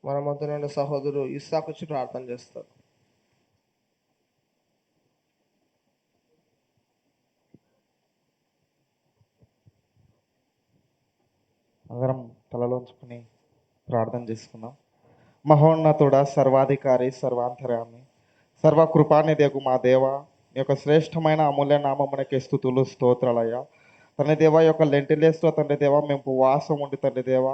మన మధ్య నుండి సహోదరు ఇస్సాకు వచ్చి ప్రార్థన చేస్తారు. అందరం తలలోంచుకుని ప్రార్థన చేసుకుందాం. మహోన్నతుడా, సర్వాధికారి, సర్వాంతర్యామి, సర్వకృపానిధియగు మా దేవ, మీ యొక్క శ్రేష్టమైన అమూల్య నామమునకే స్తుతులు స్తోత్రాలయ్యా. తండ్రి దేవ, యొక్క లెంటిలేస్లో తండ్రి దేవ మేము ఉపవాసం ఉండి తండ్రి దేవ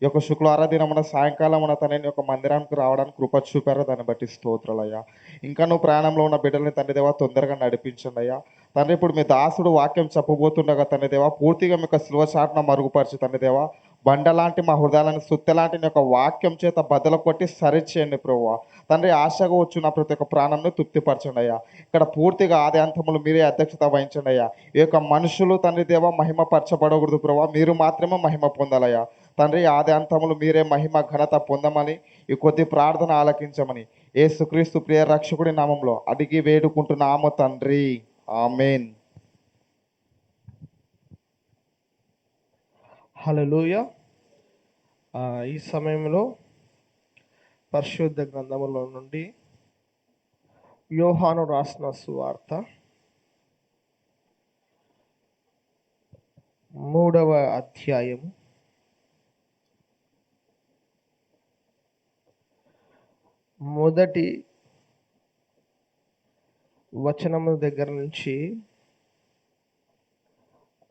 ఈ యొక్క శుక్రవార దినమున సాయంకాలమున తండ్రి యొక్క మందిరానికి రావడానికి కృప చూపారో దాన్ని బట్టి స్తోత్రాలయ్యా. ఇంకా నువ్వు ప్రయాణంలో ఉన్న బిడ్డల్ని తండ్రి దేవ తొందరగా నడిపించండి అయ్యా. తండ్రి ఇప్పుడు మీ దాసుడు వాక్యం చెప్పబోతుండగా తండ్రి దేవ పూర్తిగా మీకు శిలువ చాటున మరుగుపరిచి తండ్రి దేవ బండలాంటి మా హృదయాలను సుత్తెలాంటి నీ యొక్క వాక్యం చేత బద్దలు కొట్టి సరిచేయండి ప్రభువా. తండ్రి ఆశగా వచ్చిన ప్రతి ఒక్క ప్రాణంను తృప్తిపరచండి అయ్యా. ఇక్కడ పూర్తిగా ఆది అంతములు మీరే అధ్యక్షత వహించండి అయ్యా. ఈ యొక్క మనుషులు తండ్రి దేవ మహిమ పరచబడకూడదు ప్రభువా, మీరు మాత్రమే మహిమ పొందాలయ్యా. తండ్రి ఆది అంతములు మీరే మహిమ ఘనత పొందమని ఈ కొద్ది ప్రార్థన ఆలకించమని యేసుక్రీస్తు ప్రియ రక్షకుడి నామంలో అడిగి వేడుకుంటున్నాము తండ్రి, ఆమేన్. హల్లెలూయా. ఈ సమయంలో పరిశుద్ధ గ్రంథములో నుండి యోహాను రాసిన సువార్త 3వ అధ్యాయము 1వ వచనము దగ్గర నుంచి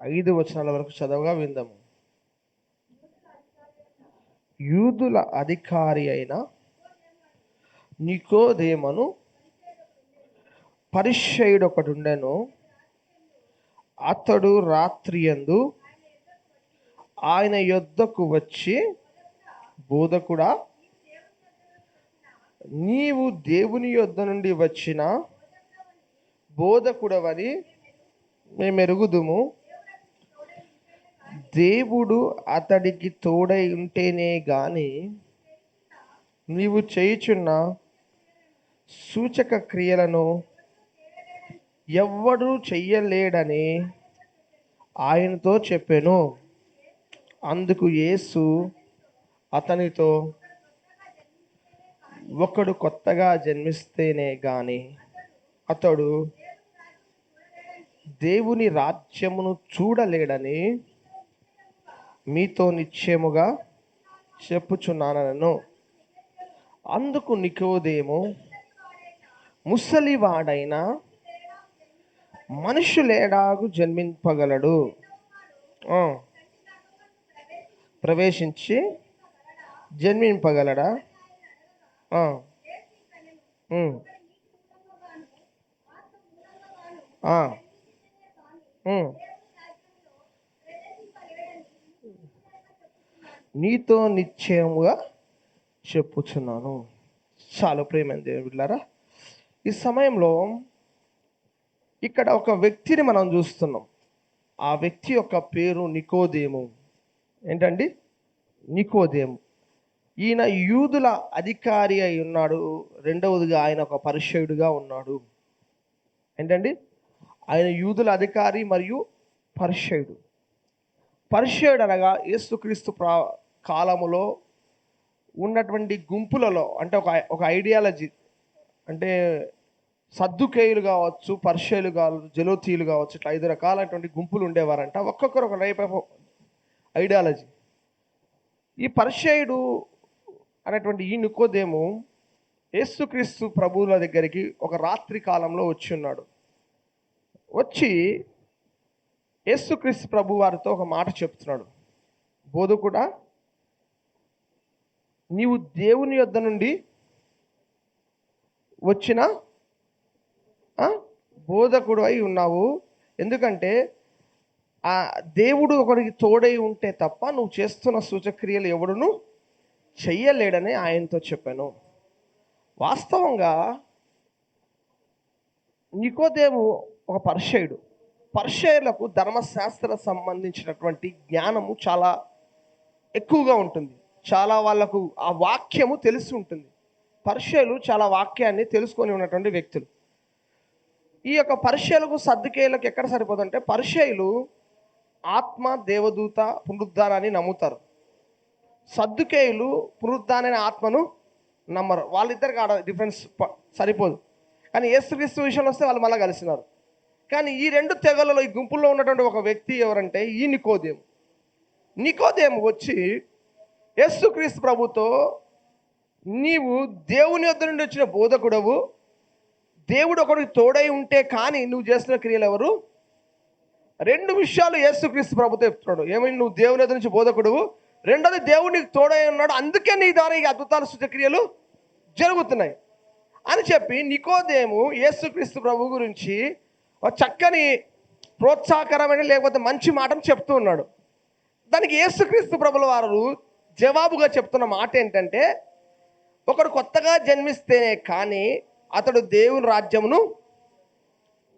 5 వచనాల వరకు చదవగా విందాము. యూదుల అధికారి అయిన నికోదేమును పరిసయ్యుడొకడుండెను. అతడు రాత్రియందు ఆయన యొద్దకు వచ్చి, బోధకుడా, నీవు దేవుని యొద్ద నుండి వచ్చిన బోధకుడవని మేమెరుగుదుము. దేవుడు అతడికి తోడై ఉంటేనే గాని నీవు చేయుచున్న సూచక క్రియలను ఎవ్వడూ చెయ్యలేడని ఆయనతో చెప్పెను. అందుకు యేసు అతనితో, ఒకడు కొత్తగా జన్మిస్తేనే గాని అతడు దేవుని రాజ్యమును చూడలేడని మీతో నిశ్చయముగా చెప్పుచున్నానను. అందుకు నికోదేము, ముసలివాడైన మనుషులేడాగు జన్మింపగలడు? ప్రవేశించి జన్మింపగలడా? నీతో నిశ్చయముగా చెప్పుచున్నాను. చాలా ప్రేమ దేవులారా, ఈ సమయంలో ఇక్కడ ఒక వ్యక్తిని మనం చూస్తున్నాం. ఆ వ్యక్తి యొక్క పేరు నికోదేము. ఏంటండి? నికోదేము. ఈయన యూదుల అధికారి అయి ఉన్నాడు. రెండవదిగా ఆయన ఒక పరిసయ్యుడిగా ఉన్నాడు. ఏంటండి? ఆయన యూదుల అధికారి మరియు పరిసయ్యుడు. పరిసయ్యుడు అనగా యేసుక్రీస్తు కాలములో ఉన్నటువంటి గుంపులలో, అంటే ఒక ఐడియాలజీ, అంటే సద్దుకేయులు కావచ్చు, పరిసయ్యులు కావచ్చు, జలోతీయులు కావచ్చు, ఇట్లా 5 రకాలైనటువంటి గుంపులు ఉండేవారంట. ఒక్కొక్కరు ఒక టైప్ ఆఫ్ ఐడియాలజీ. ఈ పరిసయ్యుడు అనేటువంటి ఈ నికోదేము యేసుక్రీస్తు ప్రభువుల దగ్గరికి ఒక రాత్రి కాలంలో వచ్చి ఉన్నాడు. వచ్చి యేసుక్రీస్తు ప్రభు వారితో ఒక మాట చెప్తున్నాడు. బోధకుడా, నీవు దేవుని యొద్ద నుండి వచ్చిన బోధకుడు అయి ఉన్నావు. ఎందుకంటే ఆ దేవుడు ఒకరికి తోడై ఉంటే తప్ప నువ్వు చేస్తున్న సూచక్రియలు ఎవడును చెయ్యలేడని ఆయనతో చెప్పాను. వాస్తవంగా నికోదేము ఒక పరిసయ్యుడు. పరిసయ్యులకు ధర్మశాస్త్ర సంబంధించినటువంటి జ్ఞానము చాలా ఎక్కువగా ఉంటుంది. చాలా వాళ్ళకు ఆ వాక్యము తెలిసి ఉంటుంది. పరిసయ్యులు చాలా వాక్యాన్ని తెలుసుకొని ఉన్నటువంటి వ్యక్తులు. ఈ యొక్క పరిసయ్యులకు సద్దుకేయులకు ఎక్కడ సరిపోతుందంటే, పరిసయ్యులు ఆత్మ, దేవదూత, పునరుద్ధానాన్ని నమ్ముతారు. సద్దుకేయులు పునరుద్ధానమైన ఆత్మను నమ్మరు. వాళ్ళిద్దరికి ఆడ డిఫరెన్స్ సరిపోదు. కానీ యేసుక్రీస్తు విషయంలో వస్తే వాళ్ళు మళ్ళీ కలిసినారు. కానీ ఈ రెండు తెగలలో ఈ గుంపుల్లో ఉన్నటువంటి ఒక వ్యక్తి ఎవరంటే ఈ నికోదేము. నికోదేము వచ్చి యేసుక్రీస్తు ప్రభుతో, నీవు దేవుని యొద్ద నుండి వచ్చిన బోధకుడవు, దేవుడు ఒకడికి తోడై ఉంటే కానీ నువ్వు చేస్తున్న క్రియలు ఎవరు? రెండు విషయాలు యేసుక్రీస్తు ప్రభుతో చెప్తున్నాడు. ఏమని? నువ్వు దేవుని యొద్ద నుంచి బోధకుడువు, రెండోది దేవుడు నీకు తోడై ఉన్నాడు, అందుకే నీ ద్వారా ఈ అద్భుతాలు సూచక్రియలు జరుగుతున్నాయి అని చెప్పి నికోదేము యేసుక్రీస్తు ప్రభు గురించి ఒక చక్కని ప్రోత్సాహకరమైన లేకపోతే మంచి మాటను చెప్తూ ఉన్నాడు. దానికి యేసుక్రీస్తు ప్రభుల వారు జవాబుగా చెప్తున్న మాట ఏంటంటే, ఒకడు కొత్తగా జన్మిస్తేనే కానీ అతడు దేవుని రాజ్యమును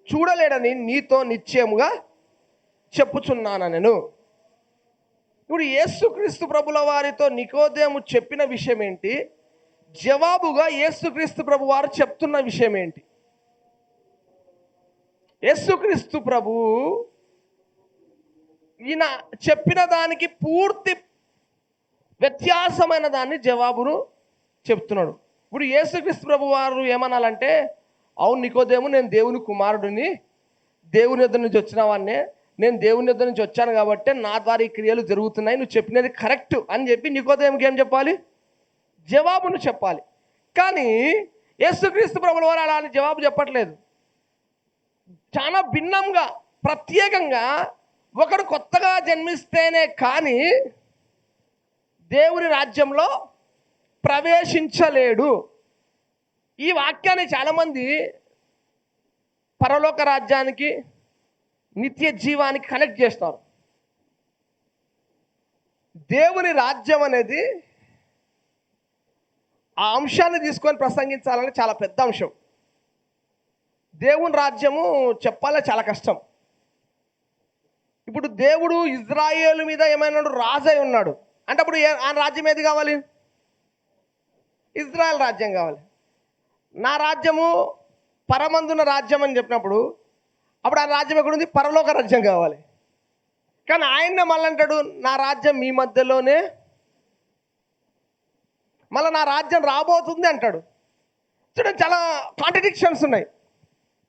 చూడలేడని నీతో నిశ్చయముగా చెప్పుచున్నాను నేను. ఇప్పుడు యేసుక్రీస్తు ప్రభుల వారితో నికోదేము చెప్పిన విషయం ఏంటి? జవాబుగా యేసుక్రీస్తు ప్రభు వారు చెప్తున్న విషయం ఏంటి? యేసుక్రీస్తు ప్రభు ఈయన చెప్పిన దానికి పూర్తి వ్యత్యాసమైన దాన్ని జవాబును చెప్తున్నాడు. ఇప్పుడు యేసుక్రీస్తు ప్రభు వారు ఏమనాలంటే, అవును నికోదేము, నేను దేవుని కుమారుడిని, దేవుని యొద్ద నుంచి వచ్చిన వాడినే, నేను దేవుని యొద్ద నుంచి వచ్చాను కాబట్టి నా ద్వారా ఈ క్రియలు జరుగుతున్నాయి, నువ్వు చెప్పినది కరెక్ట్ అని చెప్పి నికోదేముకి ఏం చెప్పాలి? జవాబును చెప్పాలి. కానీ యేసుక్రీస్తు ప్రభుల వారు అలాంటి జవాబు చెప్పట్లేదు. చాలా భిన్నంగా, ప్రత్యేకంగా, ఒకడు కొత్తగా జన్మిస్తేనే కానీ దేవుని రాజ్యంలో ప్రవేశించలేడు. ఈ వాక్యాన్ని చాలామంది పరలోక రాజ్యానికి, నిత్య జీవానికి కనెక్ట్ చేస్తారు. దేవుని రాజ్యం అనేది ఆ అంశాన్ని తీసుకొని ప్రసంగించాలని చాలా పెద్ద అంశం. దేవుని రాజ్యము చెప్పాలని చాలా కష్టం. ఇప్పుడు దేవుడు ఇజ్రాయేలు మీద ఏమైనా రాజై ఉన్నాడు అంటే అప్పుడు ఆ రాజ్యం ఏది కావాలి? ఇజ్రాయెల్ రాజ్యం కావాలి. నా రాజ్యము పరమందున రాజ్యం అని చెప్పినప్పుడు అప్పుడు ఆ రాజ్యం ఎక్కడుంది? పరలోక రాజ్యం కావాలి. కానీ ఆయన్నే మళ్ళీ అంటాడు, నా రాజ్యం మీ మధ్యలోనే, మళ్ళీ నా రాజ్యం రాబోతుంది అంటాడు. చూడండి, చాలా కాంట్రడిక్షన్స్ ఉన్నాయి.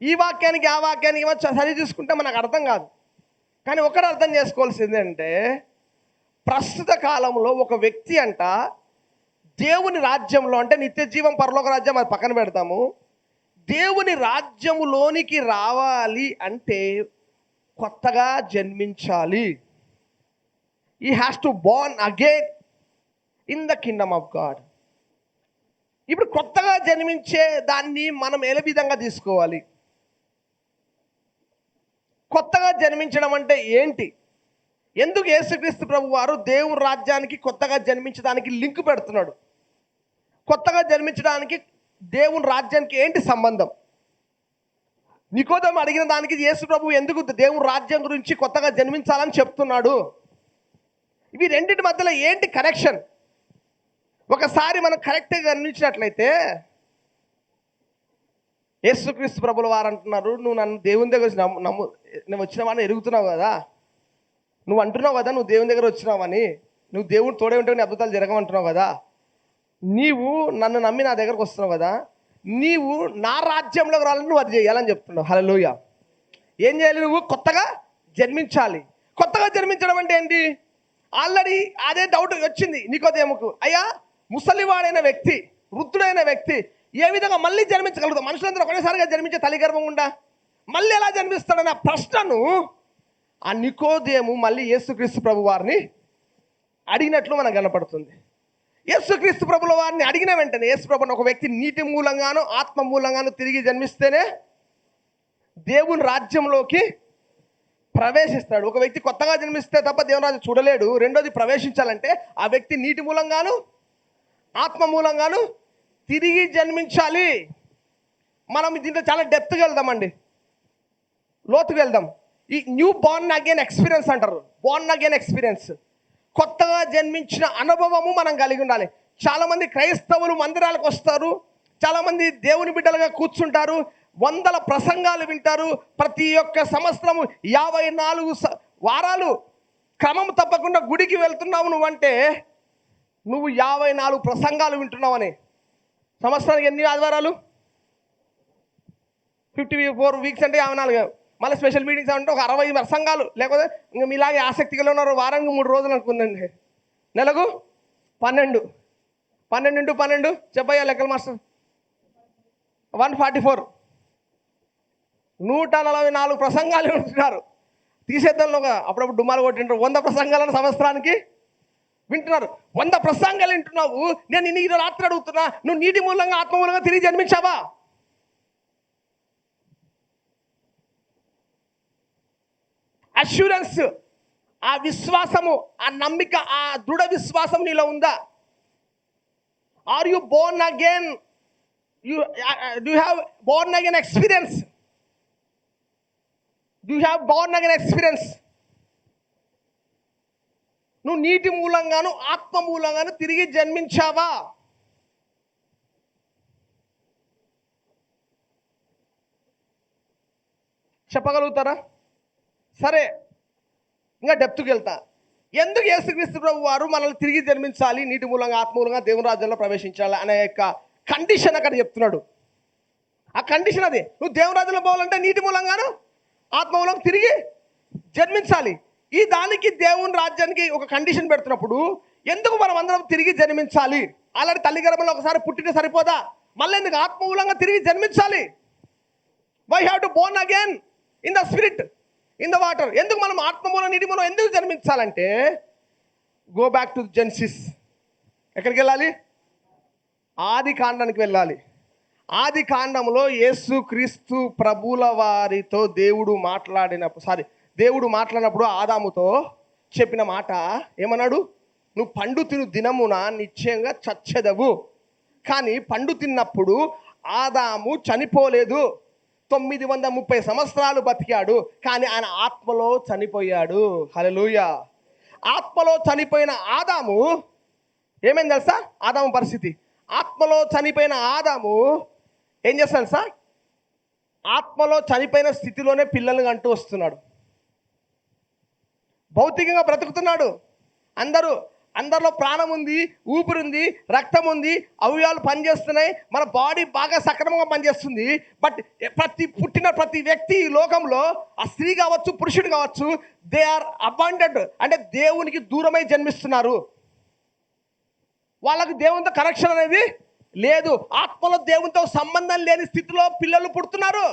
ఈ వాక్యానికి ఆ వాక్యానికి సరి చూసుకుంటే మనకు అర్థం కాదు. కానీ ఒకటి అర్థం చేసుకోవాల్సింది అంటే, ప్రస్తుత కాలంలో ఒక వ్యక్తి అంట దేవుని రాజ్యంలో, అంటే నిత్య జీవం పరలోక రాజ్యం అది పక్కన పెడతాము, దేవుని రాజ్యములోనికి రావాలి అంటే కొత్తగా జన్మించాలి. He has to born again in the kingdom of God. ఇప్పుడు కొత్తగా జన్మించే దాన్ని మనం ఏ విధంగా తీసుకోవాలి? కొత్తగా జన్మించడం అంటే ఏంటి? ఎందుకు యేసుక్రీస్తు ప్రభు వారు దేవుని రాజ్యానికి కొత్తగా జన్మించడానికి లింక్ పెడుతున్నాడు? కొత్తగా జన్మించడానికి దేవుని రాజ్యానికి ఏంటి సంబంధం? నికోదేము అడిగిన దానికి యేసు ప్రభు ఎందుకు దేవుని రాజ్యం గురించి కొత్తగా జన్మించాలని చెప్తున్నాడు? ఇవి రెండింటి మధ్యలో ఏంటి కనెక్షన్? ఒకసారి మనం కరెక్ట్గా గమనించినట్లయితే, యేసుక్రీస్తు ప్రభుల వారు అంటున్నారు, నువ్వు నన్ను దేవుని దగ్గర నేను వచ్చిన వాడిని ఎరుగుతున్నావు కదా, నువ్వు అంటున్నావు కదా నువ్వు దేవుని దగ్గర వచ్చినావని, నువ్వు దేవుడు తోడే ఉంటే నీ అద్భుతాలు జరగమంటున్నావు కదా, నీవు నన్ను నమ్మి నా దగ్గరకు వస్తున్నావు కదా, నీవు నా రాజ్యంలోకి రావాలని నువ్వు అది చేయాలని చెప్తున్నావు. హల్లెలూయా. ఏం చేయాలి? నువ్వు కొత్తగా జన్మించాలి. కొత్తగా జన్మించడం అంటే ఏంటి? ఆల్రెడీ అదే డౌట్ వచ్చింది నికోదేముకు. అయ్యా, ముసలివాడైన వ్యక్తి, వృద్ధుడైన వ్యక్తి ఏ విధంగా మళ్ళీ జన్మించగలుగుతాం? మనుషులందరూ ఒకటేసారిగా జన్మించే తల్లి గర్భం ఉండా, మళ్ళీ ఎలా జన్మిస్తాడన్న ప్రశ్నను ఆ నికోదేము మళ్ళీ యేసుక్రీస్తు ప్రభు వారిని అడిగినట్లు మనకు కనపడుతుంది. యేసుక్రీస్తు ప్రభుల వారిని అడిగిన వెంటనే యేసు ప్రభుని, ఒక వ్యక్తి నీటి మూలంగాను ఆత్మ మూలంగాను తిరిగి జన్మిస్తేనే దేవుని రాజ్యంలోకి ప్రవేశిస్తాడు. ఒక వ్యక్తి కొత్తగా జన్మిస్తే తప్ప దేవుని రాజ్యం చూడలేడు. రెండోది, ప్రవేశించాలంటే ఆ వ్యక్తి నీటి మూలంగాను ఆత్మ మూలంగాను తిరిగి జన్మించాలి. మనం దీంట్లో చాలా డెప్త్గా వెళ్దామండి, లోతుగా వెళ్దాం. ఈ న్యూ బోర్న్ అగైన్ ఎక్స్పీరియన్స్ అంటారు. బోర్న్ అగైన్ ఎక్స్పీరియన్స్, కొత్తగా జన్మించిన అనుభవము మనం కలిగి ఉండాలి. చాలామంది క్రైస్తవులు మందిరాలకు వస్తారు, చాలామంది దేవుని బిడ్డలుగా కూర్చుంటారు, వందల ప్రసంగాలు వింటారు. ప్రతి ఒక్క సంవత్సరము 54 వారాలు క్రమం తప్పకుండా గుడికి వెళ్తున్నావు నువ్వంటే నువ్వు 54 ప్రసంగాలు వింటున్నావని. సంవత్సరానికి ఎన్ని ఆదివారాలు? 54 వీక్స్ అంటే 54. మళ్ళీ స్పెషల్ మీటింగ్స్ అంటే ఒక 60 ప్రసంగాలు. లేకపోతే ఇంకా మీలాగే ఆసక్తిగా ఉన్నారు. వారానికి 3 రోజులు అనుకుందండి. నెలకు 12. 12 × 12 చెప్పయ్యా లెక్కల మాస్టర్. 144. 144 ప్రసంగాలు వింటున్నారు. తీసేద్దాంలో అప్పుడప్పుడు డుమ్మాలు కొట్టింటారు. 100 ప్రసంగాలను సంవత్సరానికి వింటున్నారు. 100 ప్రసంగాలు వింటున్నావు. నేను నిన్ను రాత్రి అడుగుతున్నా, నువ్వు నీటి మూలంగా ఆత్మ మూలంగా తిరిగి జన్మించావా? అష్యూరెన్స్, ఆ విశ్వాసము, ఆ నమ్మిక, ఆ దృఢ విశ్వాసం నీలో ఉందా? Are you born again? Do have born again experience? Do have born again experience? నువ్వు నీటి మూలంగాను ఆత్మ మూలంగాను తిరిగి జన్మించావా? చెప్పగలుగుతారా? సరే, ఇంకా డెప్త్కి వెళ్తా. ఎందుకు యేసుక్రీస్తు ప్రభు వారు మనల్ని తిరిగి జన్మించాలి, నీటి మూలంగా ఆత్మ మూలంగా దేవుని రాజ్యంలో ప్రవేశించాలి అనే యొక్క కండిషన్ అక్కడ చెప్తున్నాడు. ఆ కండిషన్ అది. నువ్వు దేవుని రాజ్యంలో పోవాలంటే నీటి మూలంగాను ఆత్మ మూలంగా తిరిగి జన్మించాలి. ఈ దానికి దేవుని రాజ్యానికి ఒక కండిషన్ పెడుతున్నప్పుడు ఎందుకు మనం అందరం తిరిగి జన్మించాలి? అలాంటి తల్లి గర్భంలో ఒకసారి పుట్టిన సరిపోదా? మళ్ళీ ఎందుకు ఆత్మ మూలంగా తిరిగి జన్మించాలి? Why have to born again in the spirit, in the water? ఎందుకు మనం ఆత్మ మూలం నీటి మూలం ఎందుకు జన్మించాలంటే, గో బ్యాక్ టు జెన్సిస్. ఎక్కడికి వెళ్ళాలి? ఆది కాండానికి వెళ్ళాలి. ఆది కాండంలో యేసు క్రీస్తు ప్రభుల వారితో దేవుడు మాట్లాడినప్పుడు ఆదాముతో చెప్పిన మాట ఏమన్నాడు? నువ్వు పండు తిను దినమున నిశ్చయంగా చచ్చెదవు. కానీ పండు తిన్నప్పుడు ఆదాము చనిపోలేదు. 930 సంవత్సరాలు బతికాడు. కానీ ఆయన ఆత్మలో చనిపోయాడు. హల్లెలూయా. ఆత్మలో చనిపోయిన ఆదాము ఏమైంది తెలుసా? ఆదాము పరిస్థితి, ఆత్మలో చనిపోయిన ఆదాము ఏం చేస్తాడు సార్? ఆత్మలో చనిపోయిన స్థితిలోనే పిల్లల్ని అంటూ వస్తున్నాడు. భౌతికంగా బ్రతుకుతున్నాడు. అందరిలో ప్రాణం ఉంది, ఊపిరి ఉంది, రక్తం ఉంది, అవయవాలు పనిచేస్తున్నాయి, మన బాడీ బాగా సక్రమంగా పనిచేస్తుంది. బట్ ప్రతి వ్యక్తి ఈ లోకంలో, ఆ స్త్రీ కావచ్చు, పురుషుడు కావచ్చు, దే ఆర్ అబాండెడ్, అంటే దేవునికి దూరమై జన్మిస్తున్నారు. వాళ్ళకి దేవునితో కనెక్షన్ అనేది లేదు. ఆత్మలో దేవునితో సంబంధం లేని స్థితిలో పిల్లలు పుడుతున్నారు.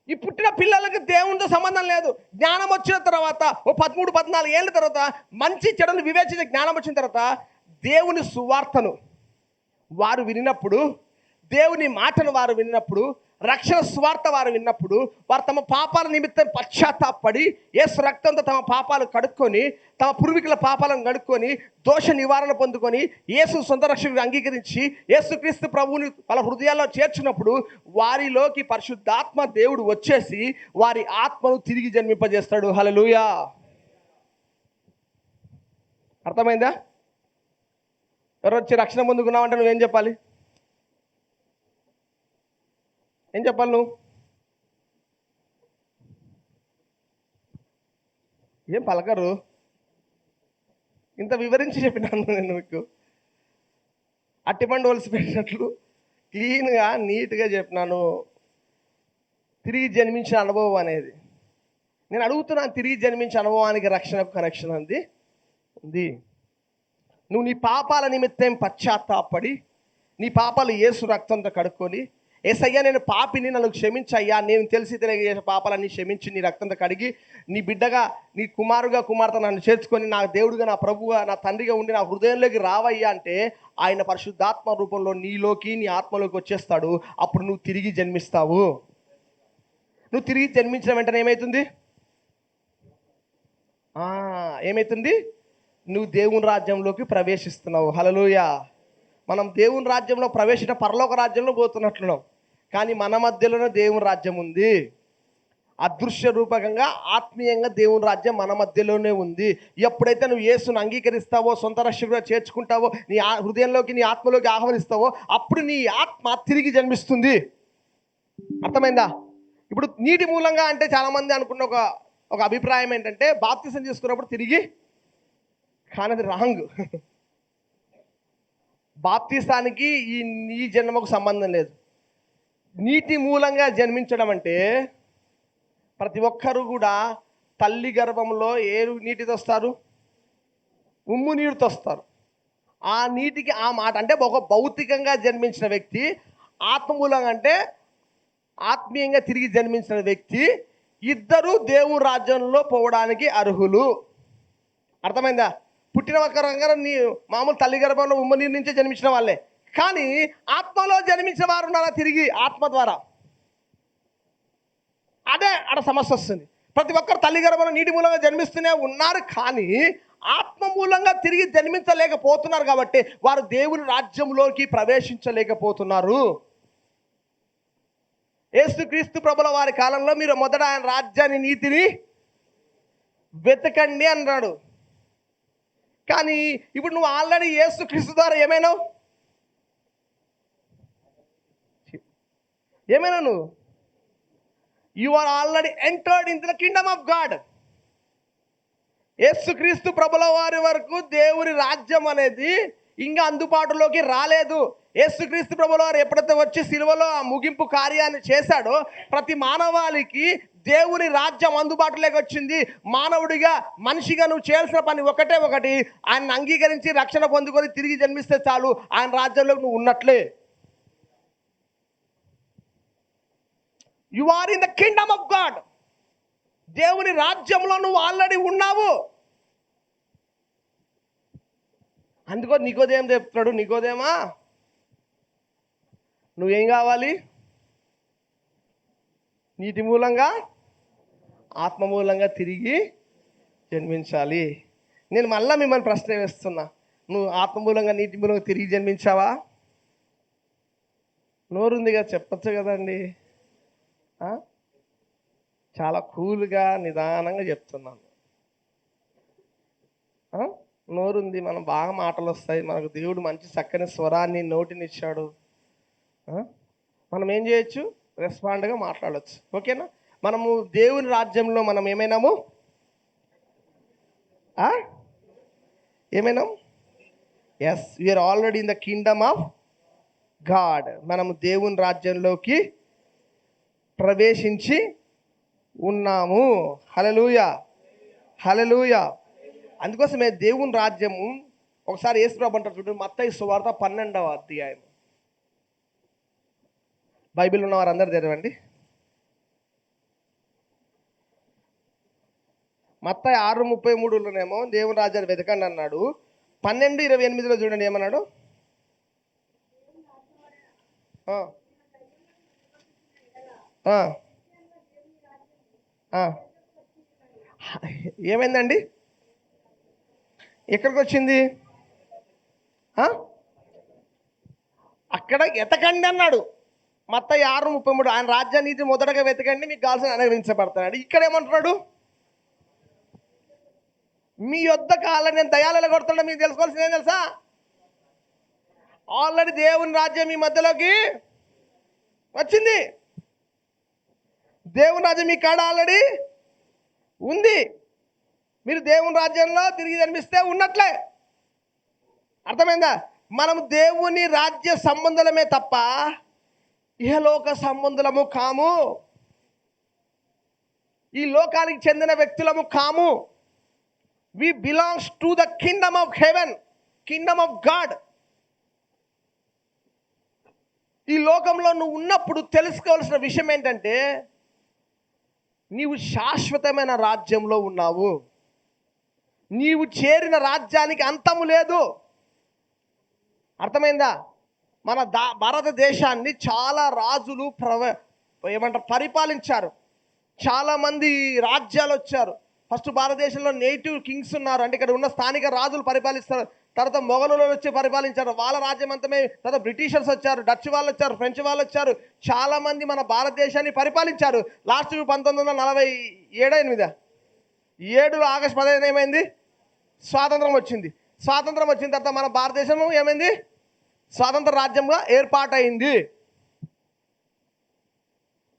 ఈ పుట్టిన పిల్లలకి దేవునితో సంబంధం లేదు. జ్ఞానం వచ్చిన తర్వాత, ఓ 13-14 ఏళ్ళ తర్వాత, మంచి చెడును వివేచించే జ్ఞానం వచ్చిన తర్వాత, దేవుని సువార్తను వారు వినినప్పుడు, దేవుని మాటను వారు విన్నప్పుడు, రక్షణ సువార్త వారు విన్నప్పుడు, వారు తమ పాపాల నిమిత్తం పశ్చాత్తాపడి యేసు రక్తంతో తమ పాపాలు కడుక్కొని, తమ పూర్వీకుల పాపాలను కడుక్కొని, దోష నివారణ పొందుకొని, యేసు సొంత రక్షకుడిగా అంగీకరించి యేసుక్రీస్తు ప్రభువుని వాళ్ళ హృదయాల్లో చేర్చినప్పుడు వారిలోకి పరిశుద్ధాత్మ దేవుడు వచ్చేసి వారి ఆత్మను తిరిగి జన్మింపజేస్తాడు. హల్లెలూయా. అర్థమైందా? ఎవరు వచ్చి రక్షణ పొందుకున్నావంటే నువ్వేం చెప్పాలి? ఏం చెప్పాలి? నువ్వు ఏం పలకరు? ఇంత వివరించి చెప్పినాను నేను మీకు. అట్టిపండు ఒలిసి పెట్టినట్లు క్లీన్గా నీట్గా చెప్పినాను. తిరిగి జన్మించిన అనుభవం అనేది నేను అడుగుతున్నాను. తిరిగి జన్మించిన అనుభవానికి రక్షణకు కనెక్షన్ ఉంది. నువ్వు నీ పాపాల నిమిత్తం పశ్చాత్తాపడి, నీ పాపాలు యేసు రక్తంతో కడుక్కొని, యేసయ్యా నేను పాపిని, నన్ను క్షమించయ్యా, నేను తెలిసి తెలియజేసే పాపాలన్నీ క్షమించి నీ రక్తంతో కడిగి నీ బిడ్డగా, నీ కుమారుతే నన్ను చేర్చుకొని నా దేవుడుగా, నా ప్రభువుగా, నా తండ్రిగా ఉండి నా హృదయంలోకి రావయ్యా అంటే ఆయన పరిశుద్ధాత్మ రూపంలో నీలోకి, నీ ఆత్మలోకి వచ్చేస్తాడు. అప్పుడు నువ్వు తిరిగి జన్మిస్తావు. నువ్వు తిరిగి జన్మించిన వెంటనే ఏమవుతుంది? నువ్వు దేవుని రాజ్యంలోకి ప్రవేశిస్తున్నావు. హల్లెలూయా. మనం దేవుని రాజ్యంలో ప్రవేశించిన పరలోక రాజ్యంలో పోతున్నట్లున్నాం. కానీ మన మధ్యలోనే దేవుని రాజ్యం ఉంది. అదృశ్య రూపకంగా, ఆత్మీయంగా దేవుని రాజ్యం మన మధ్యలోనే ఉంది. ఎప్పుడైతే నువ్వు యేసును అంగీకరిస్తావో, సొంత రక్షకుడిగా చేర్చుకుంటావో, నీ హృదయంలోకి, నీ ఆత్మలోకి ఆహ్వానిస్తావో, అప్పుడు నీ ఆత్మ తిరిగి జన్మిస్తుంది. అర్థమైందా? ఇప్పుడు నీటి మూలంగా అంటే చాలామంది అనుకున్న ఒక అభిప్రాయం ఏంటంటే, బాప్తిసం తీసుకున్నప్పుడు తిరిగి కానీ అది రాంగ్. బాప్తిస్తానికి ఈ జన్మకు సంబంధం లేదు. నీటి మూలంగా జన్మించడం అంటే ప్రతి ఒక్కరు కూడా తల్లి గర్భంలో ఏ నీటితో వస్తారు? ఉమ్ము నీరుతో వస్తారు. ఆ నీటికి ఆ మాట అంటే ఒక భౌతికంగా జన్మించిన వ్యక్తి, ఆత్మమూలంగా అంటే ఆత్మీయంగా తిరిగి జన్మించిన వ్యక్తి, ఇద్దరు దేవుని రాజ్యంలో పోవడానికి అర్హులు. అర్థమైందా? పుట్టిన ఒక్కరంగా నీ మామూలు తల్లి గర్భంలో ఉమ్మ నీరు నుంచే జన్మించిన వాళ్ళే, కానీ ఆత్మలో జన్మించిన వారు ఉన్నారా తిరిగి ఆత్మ ద్వారా? అదే ఆడ సమస్య వస్తుంది. ప్రతి ఒక్కరు తల్లి గర్భంలో నీటి మూలంగా జన్మిస్తూనే ఉన్నారు, కానీ ఆత్మ మూలంగా తిరిగి జన్మించలేకపోతున్నారు. కాబట్టి వారు దేవుని రాజ్యంలోకి ప్రవేశించలేకపోతున్నారు. యేసుక్రీస్తు ప్రభుల వారి కాలంలో మీరు మొదట ఆయన రాజ్యాన్ని, నీతిని వెతకండి అన్నాడు. కానీ ఇప్పుడు నువ్వు ఆల్రెడీ యేసుక్రీస్తు ద్వారా ఏమైనావు? నువ్వు you are already entered in the kingdom of God. యేసుక్రీస్తు ప్రభుల వారి వరకు దేవుని రాజ్యం అనేది ఇంకా అందుబాటులోకి రాలేదు. యేసుక్రీస్తు ప్రభుల వారు ఎప్పుడైతే వచ్చి సిలువలో ఆ ముగింపు కార్యాన్ని చేశాడో ప్రతి మానవాళికి దేవుని రాజ్యం అందుబాటులోకి వచ్చింది. మానవుడిగా, మనిషిగా నువ్వు చేయాల్సిన పని ఒకటే ఒకటి, ఆయన అంగీకరించి రక్షణ పొందుకొని తిరిగి జన్మిస్తే చాలు, ఆయన రాజ్యంలోకి నువ్వు ఉన్నట్లే. You are in the kingdom of God. దేవుని రాజ్యంలో నువ్వు ఆల్రెడీ ఉన్నావు. అందుకో నికోదేము చెప్తాడు, నికోదేమా నువ్వేం కావాలి? నీటి మూలంగా, ఆత్మ మూలంగా తిరిగి జన్మించాలి. నేను మళ్ళీ మిమ్మల్ని ప్రశ్న వేస్తున్నా, నువ్వు ఆత్మ మూలంగా, నీటి మూలంగా తిరిగి జన్మించావా? నోరుంది కదా, చెప్పచ్చు కదండి. చాలా కూల్గా నిదానంగా చెప్తున్నాను. నోరుంది, మనం బాగా మాటలు వస్తాయి, మనకు దేవుడు మంచి చక్కని స్వరాన్ని, నోటిని ఇచ్చాడు. మనం ఏం చేయొచ్చు? రెస్పాండ్గా మాట్లాడవచ్చు. ఓకేనా? మనము దేవుని రాజ్యంలో మనం ఏమైనాము? ఏమైనాం? Yes, we are already in the kingdom of God. మనము దేవుని రాజ్యంలోకి ప్రవేశించి ఉన్నాము. హల్లెలూయా, హల్లెలూయా. అందుకోసమే దేవుని రాజ్యము, ఒకసారి యేసు ప్రభు అంటారు చూడండి, మత్తయి సువార్త 12వ అధ్యాయం. బైబిల్ ఉన్న వారు అందరూ చదవండి. మత్తయి 6:33లోనేమో దేవుని రాజ్యాన్ని వెతకండి అన్నాడు. 12:28లో చూడండి ఏమన్నాడు? ఏమైందండి? ఎక్కడికి వచ్చింది? అక్కడ ఎతకండి అన్నాడు. మత్తయి 6:33, ఆయన రాజ్యాన్ని మొదటగా వెతకండి, మీకు కావాల్సిన అనుగ్రహించబడతాడు. ఇక్కడ ఏమంటున్నాడు? మీ యొద్ద కాలని నేను దయాలు ఎలా కొడుతున్నా మీకు తెలుసుకోవాల్సింది ఏం తెలుసా? ఆల్రెడీ దేవుని రాజ్యం మీ మధ్యలోకి వచ్చింది. దేవుని రాజ్యం మీ కాడ ఆల్రెడీ ఉంది. మీరు దేవుని రాజ్యంలో తిరిగి జన్మిస్తే ఉన్నట్లే. అర్థమైందా? మనం దేవుని రాజ్య సంబంధులమే తప్ప ఇహలోక సంబంధులము కాము. ఈ లోకానికి చెందిన వ్యక్తులము కాము. We belongs to the kingdom of heaven, kingdom of God. ఈ లోకంలో నువ్వు ఉన్నప్పుడు తెలుసుకోవాల్సిన విషయం ఏంటంటే, నీవు శాశ్వతమైన రాజ్యంలో ఉన్నావు. నీవు చేరిన రాజ్యానికి అంతము లేదు. అర్థమైందా? మన భారతదేశాన్ని చాలా రాజులు పరిపాలించారు. చాలామంది రాజ్యాలు వచ్చారు. ఫస్ట్ భారతదేశంలో నేటివ్ కింగ్స్ ఉన్నారు, అంటే ఇక్కడ ఉన్న స్థానిక రాజులు పరిపాలిస్తారు. తర్వాత మొఘలులు వచ్చి పరిపాలించారు, వాళ్ళ రాజ్యం అంతమే. తర్వాత బ్రిటిషర్స్ వచ్చారు, డచ్ వాళ్ళు వచ్చారు, ఫ్రెంచ్ వాళ్ళు వచ్చారు. చాలామంది మన భారతదేశాన్ని పరిపాలించారు. లాస్ట్ 1947 ఆగస్టు 15 ఏమైంది? స్వాతంత్రం వచ్చింది. స్వాతంత్రం వచ్చిన తర్వాత మన భారతదేశం ఏమైంది? స్వాతంత్ర రాజ్యంగా ఏర్పాటైంది.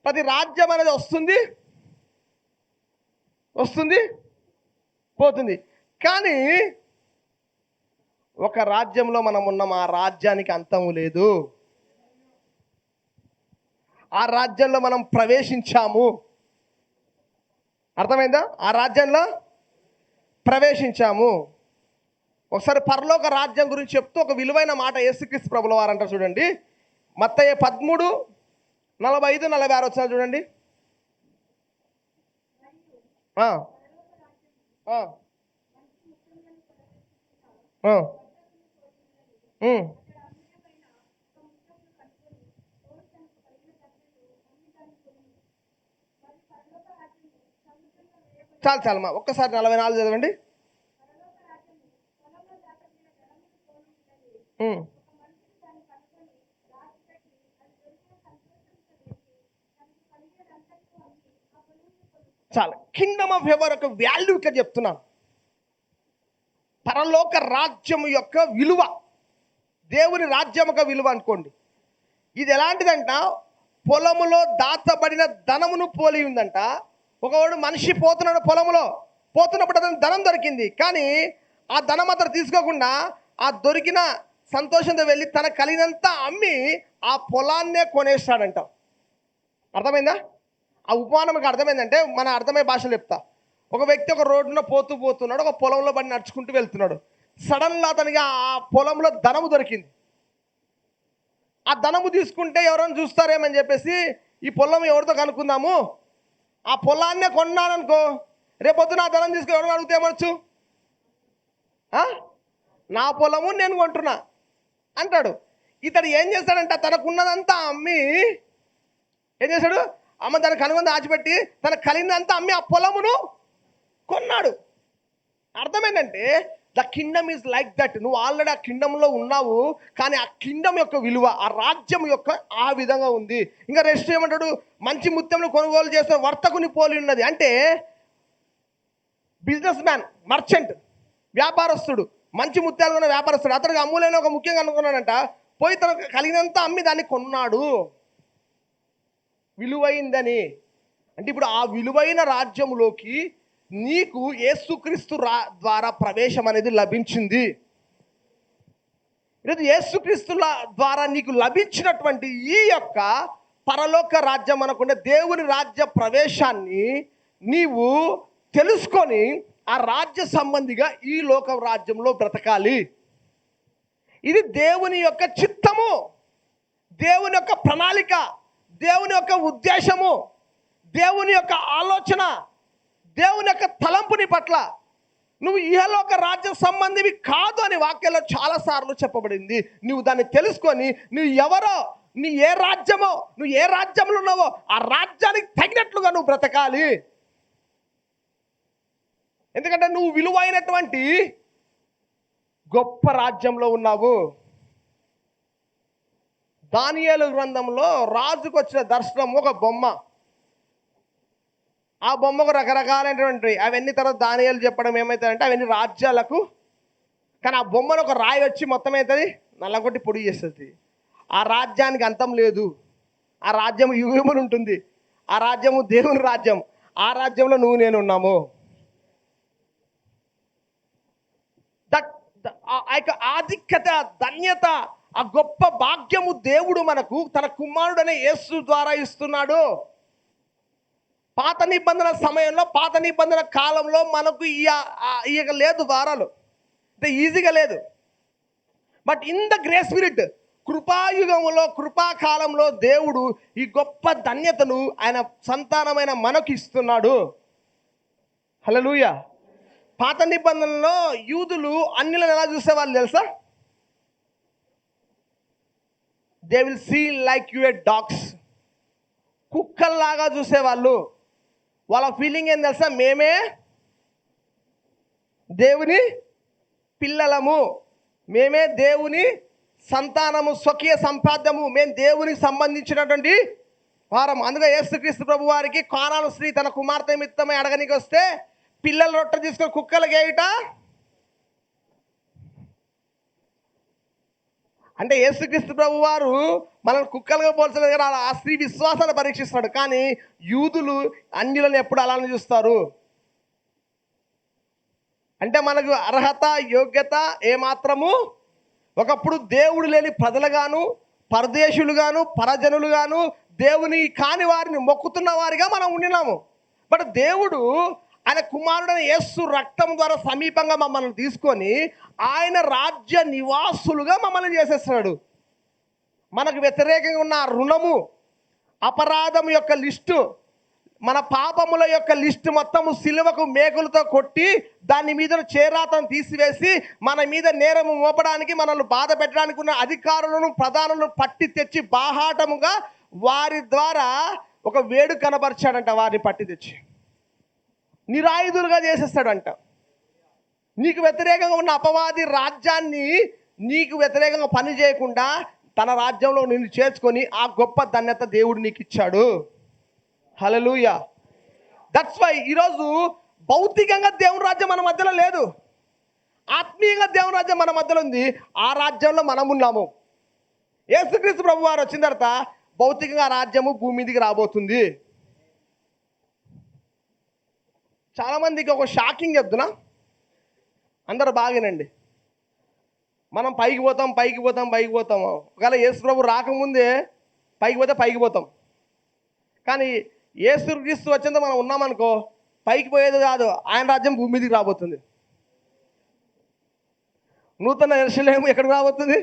ప్రతి రాజ్యం అనేది వస్తుంది పోతుంది. కానీ ఒక రాజ్యంలో మనం ఉన్నాం, ఆ రాజ్యానికి అంతము లేదు. ఆ రాజ్యంలో మనం ప్రవేశించాము. అర్థమైందా? ఆ రాజ్యంలో ప్రవేశించాము. ఒకసారి పరలోక రాజ్యం గురించి చెప్తూ ఒక విలువైన మాట యేసుక్రీస్తు ప్రభుల వారు అంటారు చూడండి. మత్తయి 13:45-46 వచ్చిన చూడండి. ఆ, ఆ, ఆ, ఉమ్. చాలు చాలు మా ఒక్కసారి 44 చదవండి. ఉమ్. చాలు. కింగ్డమ్ ఆఫ్ హెవెన్ యొక్క వాల్యూ ఇక్కడ చెప్తున్నాను. పరలోక రాజ్యం యొక్క విలువ, దేవుని రాజ్యం యొక్క విలువ అనుకోండి. ఇది ఎలాంటిదంట? పొలములో దాచబడిన ధనమును పోలి ఉందంట. ఒకవాడు మనిషి పోతున్నాడు, పొలములో పోతున్నప్పుడు అతను ధనం దొరికింది, కానీ ఆ ధనం అతను తీసుకోకుండా ఆ దొరికిన సంతోషంతో వెళ్ళి తన కలిగినంత అమ్మి ఆ పొలాన్నే కొనేస్తాడంట. అర్థమైందా? ఆ ఉపమానంకి అర్థమైందంటే మన అర్థమయ్యే భాషలో చెప్తా. ఒక వ్యక్తి ఒక రోడ్డున పోతున్నాడు, ఒక పొలంలో పడి నడుచుకుంటూ వెళ్తున్నాడు. సడన్గా అతనికి ఆ పొలంలో ధనము దొరికింది. ఆ ధనము తీసుకుంటే ఎవరైనా చూస్తారేమని చెప్పేసి ఈ పొలం ఎవరితో కనుక్కుందాము, ఆ పొలాన్నే కొన్నాననుకో, రేపొద్దున ఆ ధనం తీసుకుని ఎవరైనా అడిగితే ఏమనొచ్చు? నా పొలము నేను కొంటున్నా అంటాడు. ఇతడు ఏం చేస్తాడంట? తనకున్నదంతా అమ్మి ఏం చేశాడు? అమ్మ దాన్ని కనుగొని దాచిపెట్టి తన కలిగినంతా అమ్మి ఆ పొలమును కొన్నాడు. అర్థమేంటంటే the kingdom is like that. నువ్వు ఆల్రెడీ ఆ కింగ్డమ్లో ఉన్నావు, కానీ ఆ కింగ్డమ్ యొక్క విలువ, ఆ రాజ్యం యొక్క ఆ విధంగా ఉంది. ఇంకా రెస్ట్ ఏమంటాడు? మంచి ముత్యంలో కొనుగోలు చేసిన వర్తకుని పోలి ఉన్నది. అంటే బిజినెస్ మ్యాన్, మర్చెంట్, వ్యాపారస్తుడు, మంచి ముత్యాలు ఉన్న వ్యాపారస్తుడు, అతనికి అమ్ములైన ఒక ముఖ్యంగా అనుకున్నాడంట. పోయి తనకు కలిగినంత అమ్మి దాన్ని కొన్నాడు, విలువైందని. అంటే ఇప్పుడు ఆ విలువైన రాజ్యములోకి నీకు యేసుక్రీస్తు ద్వారా ప్రవేశం అనేది లభించింది. ఈరోజు యేసుక్రీస్తుల ద్వారా నీకు లభించినటువంటి ఈ యొక్క పరలోక రాజ్యం అనుకునే దేవుని రాజ్య ప్రవేశాన్ని నీవు తెలుసుకొని ఆ రాజ్య సంబంధిగా ఈ లోక రాజ్యంలో బ్రతకాలి. ఇది దేవుని యొక్క చిత్తము, దేవుని యొక్క ప్రణాళిక, దేవుని యొక్క ఉద్దేశము, దేవుని యొక్క ఆలోచన, దేవుని యొక్క తలంపుని పట్ల. నువ్వు ఇహలోక రాజ్య సంబంధివి కాదు అని వాక్యంలో చాలాసార్లు చెప్పబడింది. నువ్వు దాన్ని తెలుసుకొని నువ్వు ఎవరో, నీ ఏ రాజ్యమో, నువ్వు ఏ రాజ్యంలో ఉన్నావో ఆ రాజ్యానికి తగినట్లుగా నువ్వు బ్రతకాలి. ఎందుకంటే నువ్వు విలువైనటువంటి గొప్ప రాజ్యంలో ఉన్నావు. దానియేలు గ్రంథంలో రాజుకు వచ్చిన దర్శనం ఒక బొమ్మ. ఆ బొమ్మకు రకరకాలైనటువంటి అవన్నీ తర్వాత దానియేలు చెప్పడం ఏమవుతుందంటే అవన్నీ రాజ్యాలకు, కానీ ఆ బొమ్మను ఒక రాయి వచ్చి మొత్తం అవుతుంది నల్లగొట్టి పొడి చేస్తుంది. ఆ రాజ్యానికి అంతం లేదు. ఆ రాజ్యం యుగములు ఉంటుంది. ఆ రాజ్యము దేవుని రాజ్యం. ఆ రాజ్యంలో నువ్వు నేను ఉన్నాము. ఆ యొక్క ఆధిక్యత, ధన్యత, ఆ గొప్ప భాగ్యము దేవుడు మనకు తన కుమారుడనే యేసు ద్వారా ఇస్తున్నాడు. పాత నిబంధన సమయంలో, పాత నిబంధన కాలంలో మనకు ఇక లేదు వారాలు, అంటే ఈజీగా లేదు. But in the grace spirit, కృపాయుగములో, కృపాకాలంలో దేవుడు ఈ గొప్ప ధన్యతను ఆయన సంతానమైన మనకు ఇస్తున్నాడు. హల్లెలూయా. పాత నిబంధనలో యూదులు అన్యులను ఎలా చూసేవాళ్ళు తెలుసా? They will see like you a dogs. కుక్కల్లాగా చూసేవాళ్ళు. వాళ్ళ ఫీలింగ్ ఏం తెలుసా? మేమే దేవుని పిల్లలము, మేమే దేవుని సంతానము, స్వకీయ సంపాద్యము, మేము దేవునికి సంబంధించినటువంటి వారం. అందుకే యేసుక్రీస్తు ప్రభు వారికి కానాను స్త్రీ తన కుమార్తె నిమిత్తమై అడగనికి వస్తే పిల్లల రొట్టె తీసుకొని కుక్కలకి ఏమిట అంటే యేసుక్రీస్తు ప్రభు వారు మనల్ని కుక్కలుగా పోల్చలేదు, కానీ ఆ స్త్రీ విశ్వాసాన్ని పరీక్షిస్తాడు. కానీ యూదులు అన్యులను ఎప్పుడు అలానే చూస్తారు. అంటే మనకు అర్హత యోగ్యత ఏమాత్రము, ఒకప్పుడు దేవుడు లేని ప్రజలుగాను, పరదేశులుగాను, పరజనులుగాను, దేవుని కాని వారిని మొక్కుతున్న వారిగా మనం ఉండినాము. బట్ దేవుడు ఆయన కుమారుడైన యేసు రక్తం ద్వారా సమీపంగా మమ్మల్ని తీసుకొని ఆయన రాజ్య నివాసులుగా మమ్మల్ని చేసేస్తున్నాడు. మనకు వ్యతిరేకంగా ఉన్న ఆ రుణము, అపరాధం యొక్క లిస్టు, మన పాపముల యొక్క లిస్టు మొత్తము సిలువకు మేకులతో కొట్టి దాని మీద చేరాతను తీసివేసి మన మీద నేరము మోపడానికి, మనల్ని బాధ పెట్టడానికి ఉన్న అధికారులను ప్రధానులను పట్టి తెచ్చి బాహాటముగా వారి ద్వారా ఒక వేడు కనబరిచాడంట. వారిని పట్టి తెచ్చి నిరాయుధులుగా చేసేస్తాడంట. నీకు వ్యతిరేకంగా ఉన్న అపవాది రాజ్యాన్ని నీకు వ్యతిరేకంగా పని చేయకుండా తన రాజ్యంలో నిన్ను చేర్చుకొని ఆ గొప్ప ధన్యత దేవుడు నీకు ఇచ్చాడు. హల్లెలూయా. దట్స్ వై ఈరోజు భౌతికంగా దేవుని రాజ్యం మన మధ్యలో లేదు, ఆత్మీయంగా దేవుని రాజ్యం మన మధ్యలో ఉంది. ఆ రాజ్యంలో మనం ఉన్నాము. యేసుక్రీస్తు ప్రభు వారు వచ్చిన తర్వాత భౌతికంగా రాజ్యము భూమి మీదకి రాబోతుంది. చాలామందికి ఒక షాకింగ్ చెప్తున్నా, అందరూ బాగానండి. మనం పైకి పోతాం పైకి పోతాం పైకి పోతాము. ఒకవేళ యేసు ప్రభు రాకముందే పైకి పోతాం. కానీ యేసుక్రీస్తు వచ్చేంత మనం ఉన్నామనుకో, పైకి పోయేది కాదు, ఆయన రాజ్యం భూమి మీదకి రాబోతుంది. నూతన యెరూషలేము ఎక్కడికి రాబోతుంది?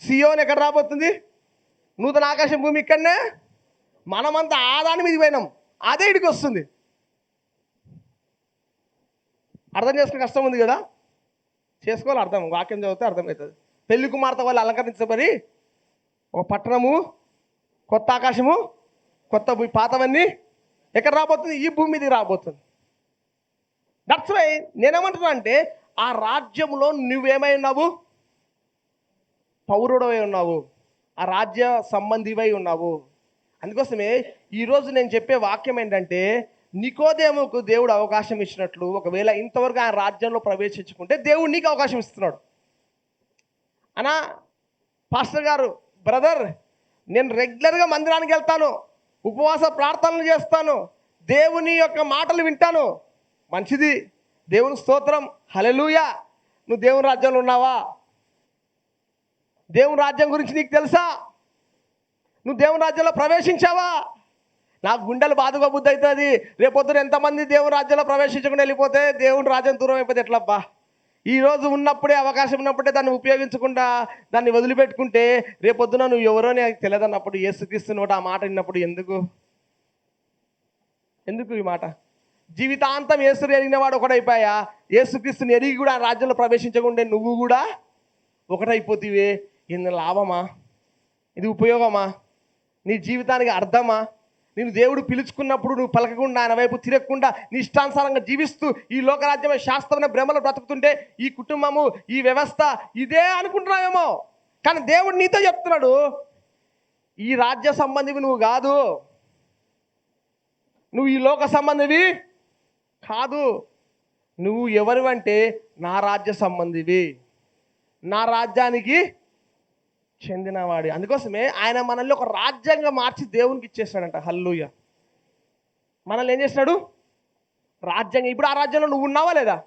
సియోన్ ఎక్కడ రాబోతుంది? నూతన ఆకాశం భూమి ఇక్కడనే. మనమంతా ఆదాని మీదకి పోయినాం, అదే ఇడికి వస్తుంది. అర్థం చేసుకునే కష్టం ఉంది కదా, చేసుకోవాలి. అర్థం వాక్యం చదివితే అర్థమవుతుంది. పెళ్లి కుమార్తె వాళ్ళు అలంకరించబడి ఒక పట్టణము, కొత్త ఆకాశము, కొత్త భూమి, పాతవన్నీ ఎక్కడ రాబోతుంది? ఈ భూమి మీదకి రాబోతుంది. దట్స్ వై నేనేమంటున్నా అంటే, ఆ రాజ్యంలో నువ్వేమై ఉన్నావు? పౌరుడవై ఉన్నావు, ఆ రాజ్య సంబంధివై ఉన్నావు. అందుకోసమే ఈరోజు నేను చెప్పే వాక్యం ఏంటంటే, నికోదేముకు దేవుడు అవకాశం ఇచ్చినట్లు, ఒకవేళ ఇంతవరకు ఆయన రాజ్యంలో ప్రవేశించుకుంటే దేవుడు నీకు అవకాశం ఇస్తున్నాడు. అనా పాస్టర్ గారు, బ్రదర్, నేను రెగ్యులర్గా మందిరానికి వెళ్తాను, ఉపవాస ప్రార్థనలు చేస్తాను, దేవుని యొక్క మాటలు వింటాను. మంచిది, దేవుని స్తోత్రం, హల్లెలూయా. నువ్వు దేవుని రాజ్యంలో ఉన్నావా? దేవుని రాజ్యం గురించి నీకు తెలుసా? నువ్వు దేవుని రాజ్యంలో ప్రవేశించావా? నాకు గుండెలు బాధగా బుద్ధి అవుతుంది. రేపొద్దున ఎంతమంది దేవుని రాజ్యంలో ప్రవేశించకుండా వెళ్ళిపోతే దేవుని రాజ్యం దూరం అయిపోతే ఎట్లబ్బా? ఈరోజు ఉన్నప్పుడే, అవకాశం ఉన్నప్పుడే దాన్ని ఉపయోగించకుండా దాన్ని వదిలిపెట్టుకుంటే రేపొద్దున నువ్వు ఎవరో నాకు తెలియదన్నప్పుడు, యేసుక్రీస్తు నోట ఆ మాట విన్నప్పుడు ఎందుకు ఈ మాట? జీవితాంతం యేసుని ఎరిగిన వాడు ఒకడైపోయా, యేసుక్రీస్తుని ఎరిగి కూడా ఆ రాజ్యంలో ప్రవేశించకుండా నువ్వు కూడా ఒకటైపోతివే. ఇది లాభమా? ఇది ఉపయోగమా? నీ జీవితానికి అర్థమా? నేను దేవుడు పిలుచుకున్నప్పుడు నువ్వు పలకకుండా, ఆయన వైపు తిరగకుండా, నీ ఇష్టానుసారంగా జీవిస్తూ ఈ లోకరాజ్యమే శాస్త్రమైన భ్రమలో బ్రతుకుతుంటే ఈ కుటుంబము, ఈ వ్యవస్థ ఇదే అనుకుంటున్నావేమో. కానీ దేవుడు నీతో చెప్తున్నాడు, ఈ రాజ్య సంబంధివి నువ్వు కాదు, నువ్వు ఈ లోక సంబంధివి కాదు. నువ్వు ఎవరివంటే నా రాజ్య సంబంధివి, నా రాజ్యానికి చెందినవాడి. అందుకోసమే ఆయన మనల్ని ఒక రాజ్యంగా మార్చి దేవునికి ఇచ్చేస్తాడంట. హల్లెలూయా. మనల్ని ఏం చేస్తాడు? రాజ్యంగా. ఇప్పుడు ఆ రాజ్యంలో నువ్వు ఉన్నావా లేదా?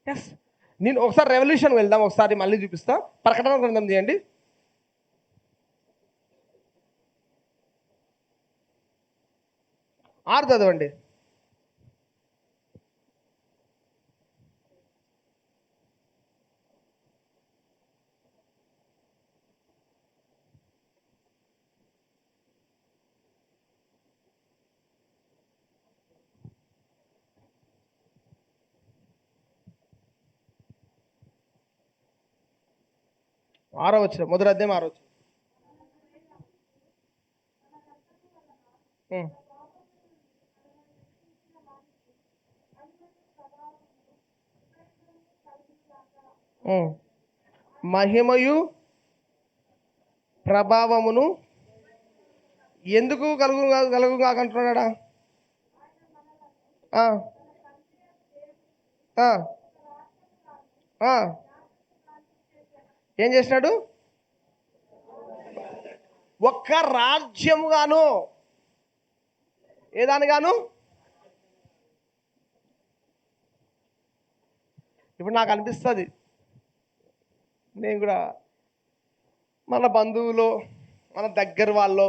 ఎస్. నేను ఒకసారి రెవల్యూషన్ వెళ్దాం, ఒకసారి మళ్ళీ చూపిస్తా. ప్రకటన గ్రంథం తీయండి. ఆరు చదవండి. ఆరో వచ్చిన మొదటి అధ్యాయం 6వ వచనం. మహిమయు ప్రభావమును ఎందుకు కలుగు కాకంటున్నాడా? ఏం చేసినాడు? ఒక్క రాజ్యముగాను, ఏదానిగాను? ఇప్పుడు నాకు అనిపిస్తుంది, నేను కూడా మన బంధువులు, మన దగ్గర వాళ్ళు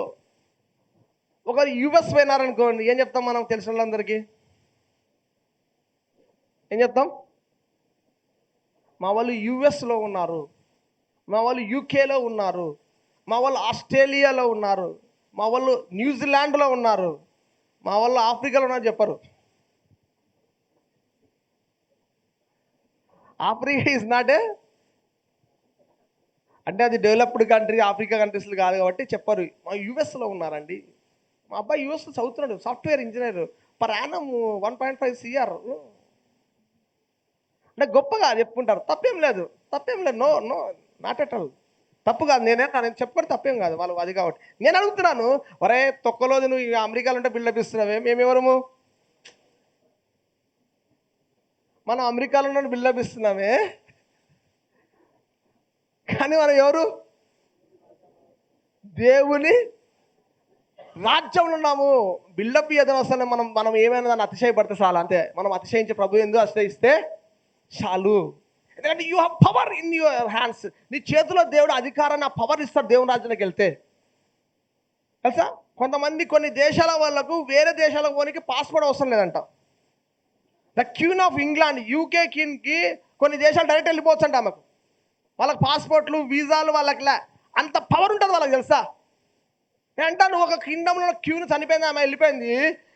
ఒకరు యుఎస్ పోయినారనుకోండి, ఏం చెప్తాం మనం తెలిసిన వాళ్ళందరికీ? ఏం చెప్తాం? మా వాళ్ళు యుఎస్లో ఉన్నారు, మా వాళ్ళు యూకేలో ఉన్నారు, మా వాళ్ళు ఆస్ట్రేలియాలో ఉన్నారు, మా వాళ్ళు న్యూజిలాండ్లో ఉన్నారు, మా వాళ్ళు ఆఫ్రికాలో ఉన్నారు చెప్పరు. ఆఫ్రికా ఈజ్ నాట్ ఏ, అంటే అది డెవలప్డ్ కంట్రీ, ఆఫ్రికా కంట్రీస్లు కాదు కాబట్టి చెప్పరు. మా యుఎస్లో ఉన్నారండి, మా అబ్బాయి యుఎస్లో చదువుతున్నాడు, software engineer, per annum 1.5 CR. అంటే గొప్పగా చెప్పుకుంటారు, తప్పేం లేదు, తప్పేం లేదు, no no, not at all, తప్పు కాదు. నేను చెప్పుకోవడం తప్పేం కాదు, వాళ్ళు అది కాబట్టి నేను అడుగుతున్నాను, ఒరే తొక్కలోది నువ్వు అమెరికాలో ఉంటే బిల్డప్ ఇస్తున్నావే, మేమెవరము? మనం అమెరికాలో ఉన్న బిల్డప్ ఇస్తున్నామే, కానీ మనం ఎవరు? దేవుని రాజ్యంలో ఉన్నాము. బిల్డప్ ఏదైనా వస్తానే మనం మనం ఏమైనా దాన్ని అతిశయపడితే చాలు, అంతే. మనం అతిశయించే ప్రభు ఎందుకు అతిశయిస్తే చాలు. ఎందుకంటే you have power in your hands. నీ చేతిలో దేవుడు అధికారాన్ని, ఆ పవర్ ఇస్తాడు దేవుని రాజ్యానికి వెళ్తే. తెలుసా, కొంతమంది కొన్ని దేశాల వాళ్ళకు వేరే దేశాలకు పోనీకి పాస్పోర్ట్ అవసరం లేదంట. The queen of England, UK క్వీన్కి కొన్ని దేశాలు డైరెక్ట్ వెళ్ళిపోవచ్చు అంట ఆమెకు. వాళ్ళకి పాస్పోర్ట్లు, వీసాలు వాళ్ళకి అంత పవర్ ఉంటుంది వాళ్ళకి, తెలుసా? నేను అంటాను, ఒక కింగ్డంలో క్వీన్ చనిపోయింది, ఆమె వెళ్ళిపోయింది,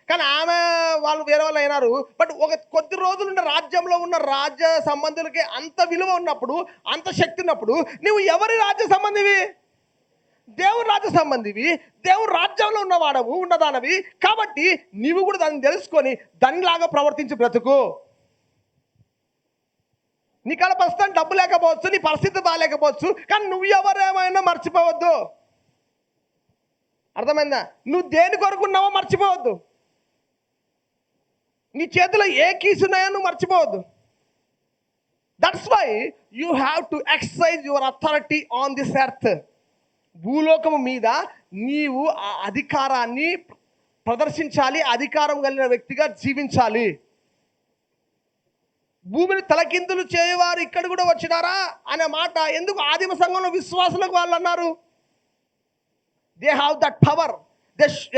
కానీ ఆమె వాళ్ళు వేరే వాళ్ళు అయినారు. బట్ ఒక కొద్ది రోజులు ఉన్న రాజ్యంలో ఉన్న రాజ్య సంబంధులకి అంత విలువ ఉన్నప్పుడు, అంత శక్తి ఉన్నప్పుడు, నువ్వు ఎవరి రాజ్య సంబంధివి? దేవుని రాజ్య సంబంధివి, దేవుని రాజ్యంలో ఉన్నవాడవు, ఉన్నదానవి. కాబట్టి నీవు కూడా దాన్ని తెలుసుకొని దానిలాగా ప్రవర్తించి బ్రతుకు. నీ కాడ ప్రస్తుతం డబ్బు లేకపోవచ్చు, నీ పరిస్థితి బాగాలేకపోవచ్చు, కానీ నువ్వు ఎవరేమైనా మర్చిపోవద్దు. అర్థమైందా? నువ్వు దేని కొరకున్నావో మర్చిపోవద్దు. నీ చేతిలో ఏ కీస్ ఉన్నాయో నువ్వు మర్చిపోవద్దు. That's why you have to exercise your authority on this earth. భూలోకము మీద నీవు ఆ అధికారాన్ని ప్రదర్శించాలి, అధికారం కలిగిన వ్యక్తిగా జీవించాలి. భూమిని తలకిందులు చేయవారు ఇక్కడ కూడా వచ్చినారా అనే మాట ఎందుకు ఆదిమ సంఘంలో విశ్వాసులకు వాళ్ళు అన్నారు? They have that power.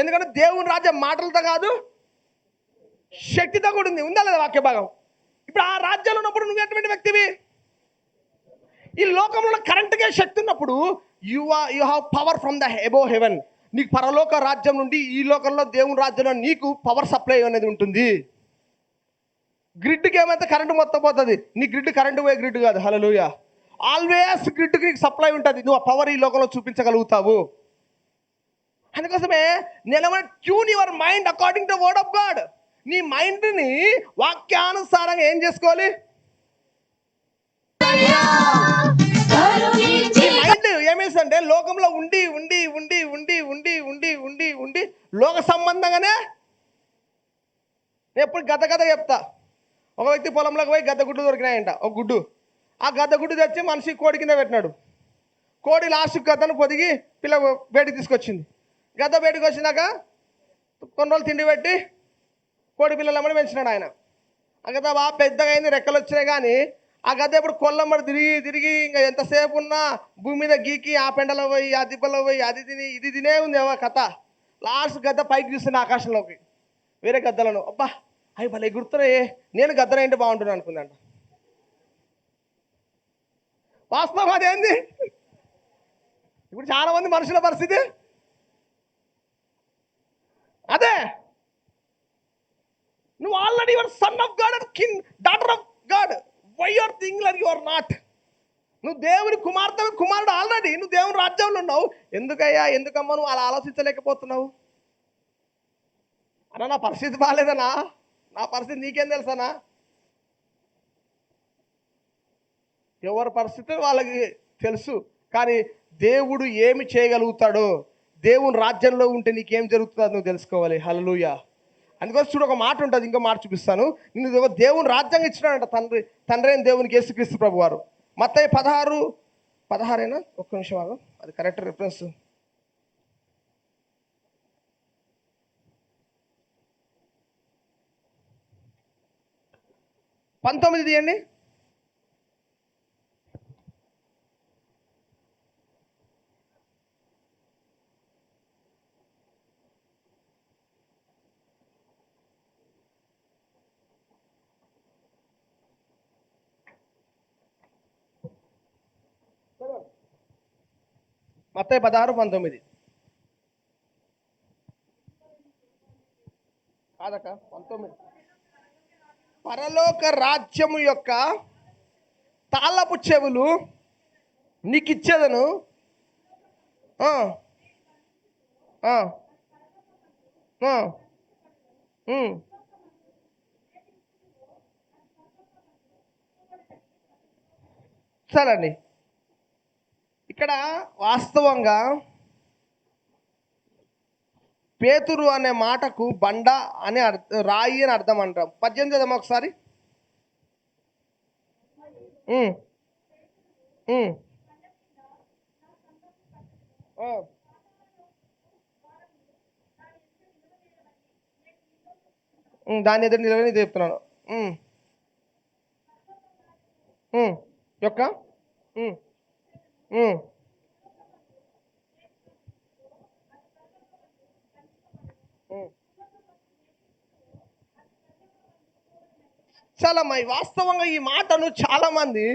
ఎందుకంటే దేవుని రాజ్యం మాటలతో కాదు, శక్తితో కూడా ఉంది. ఉందా లేదా వాక్య భాగం? ఇప్పుడు ఆ రాజ్యాలు ఉన్నప్పుడు నువ్వు ఎటువంటి వ్యక్తివి? ఈ లోకంలో కరెంట్గా శక్తి ఉన్నప్పుడు you have power from the above heaven. నీకు పరలోక రాజ్యం నుండి ఈ లోకంలో దేవుని రాజ్యంలో నీకు పవర్ సప్లై అనేది ఉంటుంది. గ్రిడ్కి ఏమైతే కరెంటు మొత్తం పోతుంది, నీ గ్రిడ్ కరెంటు పోయే గ్రిడ్ కాదు. హల్లెలూయా. ఆల్వేస్ గ్రిడ్కి నీకు సప్లై ఉంటుంది, నువ్వు ఆ పవర్ ఈ లోకంలో చూపించగలుగుతావు. అందుకోసమే నేను tune your mind according to word of God. నీ మైండ్ని వాక్యానుసారంగా ఏం చేసుకోవాలి? నీ మైండ్ ఏమేసంటే లోకంలో ఉండి ఉండి ఉండి ఉండి ఉండి ఉండి ఉండి ఉండి లోక సంబంధంగానే. నేను ఎప్పుడు గత చెప్తా. ఒక వ్యక్తి పొలంలోకి పోయి గద్ద గుడ్డు దొరికినాయంట, ఒక గుడ్డు. ఆ గద్ద గుడ్డు తెచ్చి మనిషి కోడి కింద పెట్టినాడు. కోడి లాస్ట్ గద్దను పొదిగి పిల్ల బయటికి తీసుకొచ్చింది. గద్ద బయటకు వచ్చినాక కొన్ని రోజులు తిండి పెట్టి కోడి పిల్లలమ్మడి పెంచినాడు ఆయన. ఆ గద్ద బాగా పెద్దగా అయింది, రెక్కలు వచ్చినాయి. కానీ ఆ గద్ద ఇప్పుడు కొల్లమ్మడి తిరిగి తిరిగి ఇంకా ఎంతసేపు ఉన్నా భూమి మీద గీకి ఆ పెండలో పోయి ఆ దిబ్బలో పోయి అది తిని ఇది తినే ఉంది కథ. లాస్ట్ గద్ద పైకి చూస్తున్న ఆకాశంలోకి వేరే గద్దలను, అబ్బా అవి భలే గుర్తున్నాయే, నేను గద్దనైంటే బాగుంటున్నాను అనుకుందంట. వాస్తవం అదేంది? ఇప్పుడు చాలా మంది మనుషుల పరిస్థితి అదే. నువ్వు already your son of God and king, daughter of God. Why your thing like you are not? నువ్వు దేవుని కుమారుడు ఆల్రెడీ. నువ్వు దేవుని రాజ్యంలో ఉన్నావు. ఎందుకయ్యా, ఎందుకమ్మా నువ్వు అలా ఆలోచించలేకపోతున్నావు? అన్నా నా పరిస్థితి బాగాలేదనా, నా పరిస్థితి నీకేం తెలుసనా? ఎవరి పరిస్థితి వాళ్ళకి తెలుసు. కానీ దేవుడు ఏమి చేయగలుగుతాడో, దేవుని రాజ్యంలో ఉంటే నీకేం జరుగుతుందో నువ్వు తెలుసుకోవాలి. హల్లెలూయా. అందుకోసం చూడు, ఒక మాట ఉంటుంది, ఇంకో మాట చూపిస్తాను. నిన్ను దేవుని రాజ్యాంగం ఇచ్చినాడంట తండ్రి అయిన దేవునికి యేసుక్రీస్తు ప్రభు వారు. మత్తయి 16 ఒక్క నిమిషం ఆగు, అది కరెక్ట్ రిఫరెన్స్. 19 తీయండి. మత్తయి 16:19 కాదక్క 19. పరలోక రాజ్యము యొక్క తాళపు చెవులు నీకు ఇచ్చేదను. ఆ, ఆ, ఆ, ఉమ్. సరే అండి, ఇక్కడ వాస్తవంగా పేతురు అనే మాటకు బండ అని రాయి అని అర్థం అంటాం. 18 చదవమా ఒకసారి. ఉమ్, ఉమ్, ఆ, దాని ఎదురు నిలవని చెప్తున్నాను. ఉమ్, ఉమ్, యొక్క ఉమ్, ఉమ్, ఉమ్. చాలా వాస్తవంగా ఈ మాటను చాలా మంది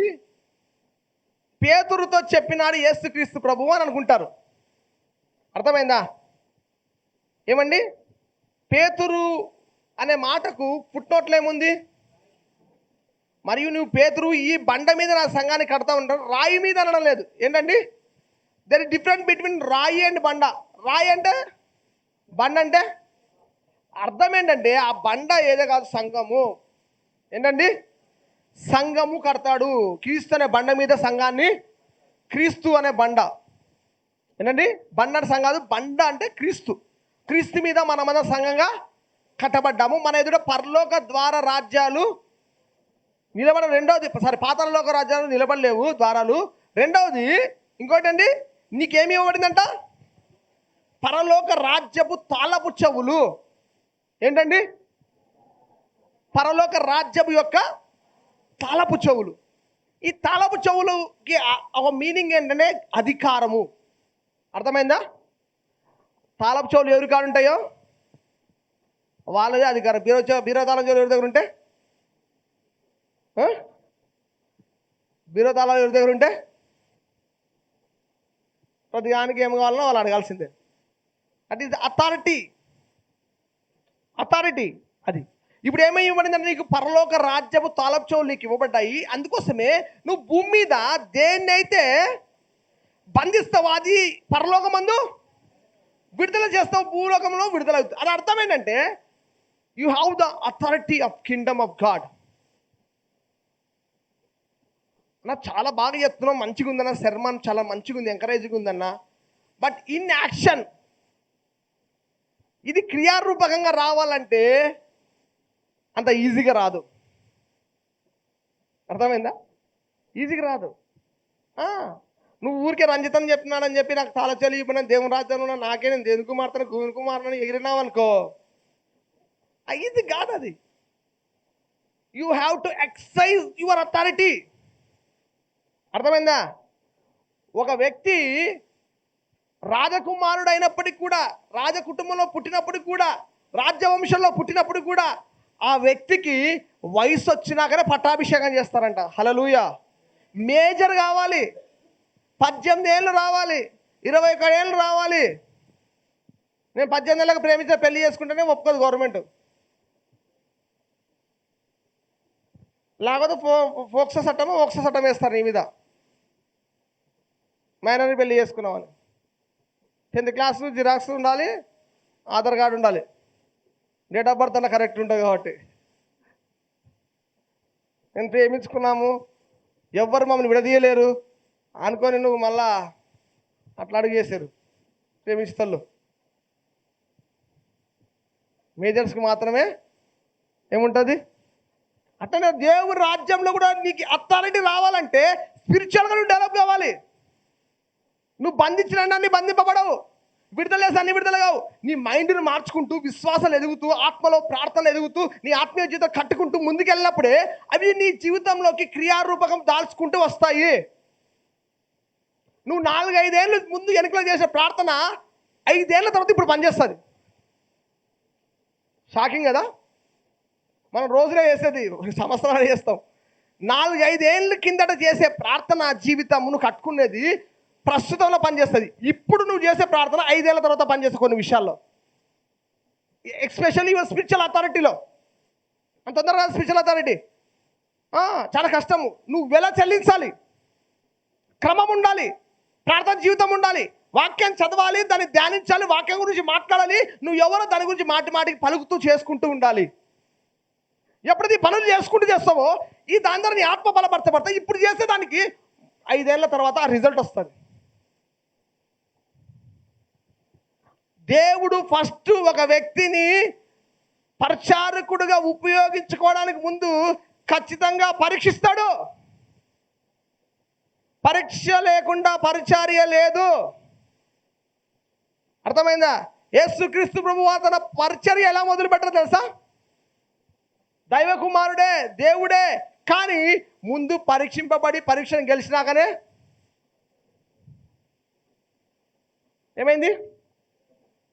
పేతురుతో చెప్పినాడు యేసుక్రీస్తు ప్రభువు అని అనుకుంటారు. అర్థమైందా ఏమండి? పేతురు అనే మాటకు ఫుట్నోట్లో ఏముంది? మరియు నువ్వు పేతురు ఈ బండ మీద నా సంఘాన్ని కడతా ఉంటారు, రాయి మీద అనడం లేదు. ఏంటండి? దర్ ఇస్ డిఫరెంట్ బిట్వీన్ రాయి అండ్ బండ. రాయి అంటే, బండ అంటే అర్థం ఏంటంటే ఆ బండ ఏదో కాదు, సంఘము. ఏంటండి? సంఘము కడతాడు. క్రీస్తు అనే బండ మీద సంఘాన్ని, క్రీస్తు అనే బండ. ఏంటండి? బండ అంటే సంఘం కాదు, బండ అంటే క్రీస్తు. క్రీస్తు మీద మనమందరం సంఘంగా కట్టబడ్డాము. మన ఎదుట పరలోక ద్వార రాజ్యాలు నిలబడ. రెండవది, పాతాళలోక రాజ్యాలు నిలబడలేవు ద్వారాలు. రెండవది ఇంకోటి అండి, నీకేమి ఇవ్వబడిందంట? పరలోక రాజ్యపు తాళపు చెవులు. ఏంటండి? పరలోక రాజ్యపు యొక్క తాళపు చెవులు. ఈ తాళపు చెవులుకి ఒక మీనింగ్ ఏంటంటే అధికారము. అర్థమైందా? తాళపు చెవులు ఎవరి కాడ ఉంటాయో వాళ్ళదే అధికారం. బీరో తాళం చెవులు ఎవరి దగ్గర ఉంటే, బీరో తాళం ఎవరి దగ్గర ఉంటే ప్రతి దానికి ఏం కావాలన్నా వాళ్ళు అడగాల్సిందే. That is authority. అథారిటీ అది. ఇప్పుడు ఏమై ఇవ్వబడిందంటే నీకు పరలోక రాజ్యపు తాళపు చెవులు నీకు ఇవ్వబడ్డాయి. అందుకోసమే నువ్వు భూమి మీద దేన్నైతే బంధిస్తావు అది పరలోకమందు విడుదల చేస్తావు, భూలోకంలో విడుదల అవుతుంది. అది అర్థం ఏంటంటే you have the authority of Kingdom of God. అన్న చాలా బాగా చెప్తున్నావు, మంచిగా ఉందన్న, శర్మన్ చాలా మంచిగా ఉంది, ఎంకరేజింగ్ ఉందన్న. బట్ ఇన్ యాక్షన్ ఇది క్రియారూపకంగా రావాలంటే అంత ఈజీగా రాదు. అర్థమైందా? ఈజీగా రాదు. నువ్వు ఊరికే రంజితం చెప్తున్నానని చెప్పి నాకు చాలా చెల్లిపోయినా దేవుని రాజ్యంలో నాకే నేను దేనికి మారుతాను గూనికి మారుతాను ఎగిరినావు అనుకో, ఇది కాదు. అది you have to exercise your authority. అర్థమైందా? ఒక వ్యక్తి రాజకుమారుడు అయినప్పటికి కూడా, రాజ కుటుంబంలో పుట్టినప్పటికి కూడా, రాజ్యవంశంలో పుట్టినప్పటికి కూడా ఆ వ్యక్తికి వయసు వచ్చినాకనే పట్టాభిషేకం చేస్తారంట. హల్లెలూయా. మేజర్ కావాలి, 18 ఏళ్ళు రావాలి, 21 ఏళ్ళు రావాలి. నేను 18 ఏళ్ళకి ప్రేమించే పెళ్లి చేసుకుంటేనే ఒప్పుకోదు గవర్నమెంట్. లేకపోతే ఫోక్సో చట్టం వేస్తారు నీ మీద, మైనర్ని పెళ్లి చేసుకున్నామని. 10th క్లాసు జిరాక్స్ ఉండాలి, ఆధార్ కార్డు ఉండాలి, డేట్ ఆఫ్ బర్త్ అలా కరెక్ట్ ఉంటుంది. కాబట్టి నేను ప్రేమించుకున్నాము, ఎవ్వరు మమ్మల్ని విడదీయలేరు అనుకొని నువ్వు మళ్ళా అట్లా అడుగు చేశారు ప్రేమిస్తళ్ళు. మేజర్స్కి మాత్రమే ఏముంటుంది. అట్లనే దేవుడి రాజ్యంలో కూడా నీకు అథారిటీ రావాలంటే స్పిరిచువల్గా నువ్వు డెవలప్ కావాలి. నువ్వు బంధించిన అన్ని బంధింపబడవు, విడుదల చేసి అన్ని విడుదల కావు. నీ మైండ్ని మార్చుకుంటూ, విశ్వాసాలు ఎదుగుతూ, ఆత్మలో ప్రార్థనలు ఎదుగుతూ, నీ ఆత్మీయ జీవితం కట్టుకుంటూ ముందుకెళ్ళినప్పుడే అవి నీ జీవితంలోకి క్రియారూపకం దాల్చుకుంటూ వస్తాయి. నువ్వు 4-5 ఏళ్ళు ముందు వెనుకలో చేసే ప్రార్థన 5 ఏళ్ళ తర్వాత ఇప్పుడు పనిచేస్తుంది. షాకింగ్ కదా? మనం రోజులే చేసేది సంవత్సరాలు చేస్తాం. 4-5 ఏళ్ళ కిందట చేసే ప్రార్థన జీవితం నువ్వు కట్టుకునేది ప్రస్తుతంలో పనిచేస్తుంది. ఇప్పుడు నువ్వు చేసే ప్రార్థన 5 ఏళ్ల తర్వాత పనిచేస్తుంది కొన్ని విషయాల్లో, ఎస్పెషల్లీ యువర్ స్పిరిచువల్ అథారిటీలో. అంత తొందరగా స్పిరిచువల్ అథారిటీ చాలా కష్టము. నువ్వు వెల చెల్లించాలి, క్రమం ఉండాలి, ప్రార్థన జీవితం ఉండాలి, వాక్యాన్ని చదవాలి, దాన్ని ధ్యానించాలి, వాక్యం గురించి మాట్లాడాలి. నువ్వు ఎవరో దాని గురించి మాటికి పలుకుతూ చేసుకుంటూ ఉండాలి. ఎప్పుడైతే ఈ పనులు చేసుకుంటూ చేస్తావో ఈ దాని ద్వారా నీ ఆత్మ బలపరచబడతాయి. ఇప్పుడు చేసే దానికి 5 ఏళ్ల తర్వాత ఆ రిజల్ట్ వస్తుంది. దేవుడు ఫస్ట్ ఒక వ్యక్తిని పరిచారకుడుగా ఉపయోగించుకోవడానికి ముందు ఖచ్చితంగా పరీక్షిస్తాడు. పరీక్ష లేకుండా పరిచర్య లేదు. అర్థమైందా? యేసుక్రీస్తు ప్రభువు తన పరిచర్య ఎలా మొదలు పెట్టారు తెలుసా? దైవ కుమారుడే, దేవుడే, కానీ ముందు పరీక్షింపబడి పరీక్షను గెలిచినాకనే ఏమైంది?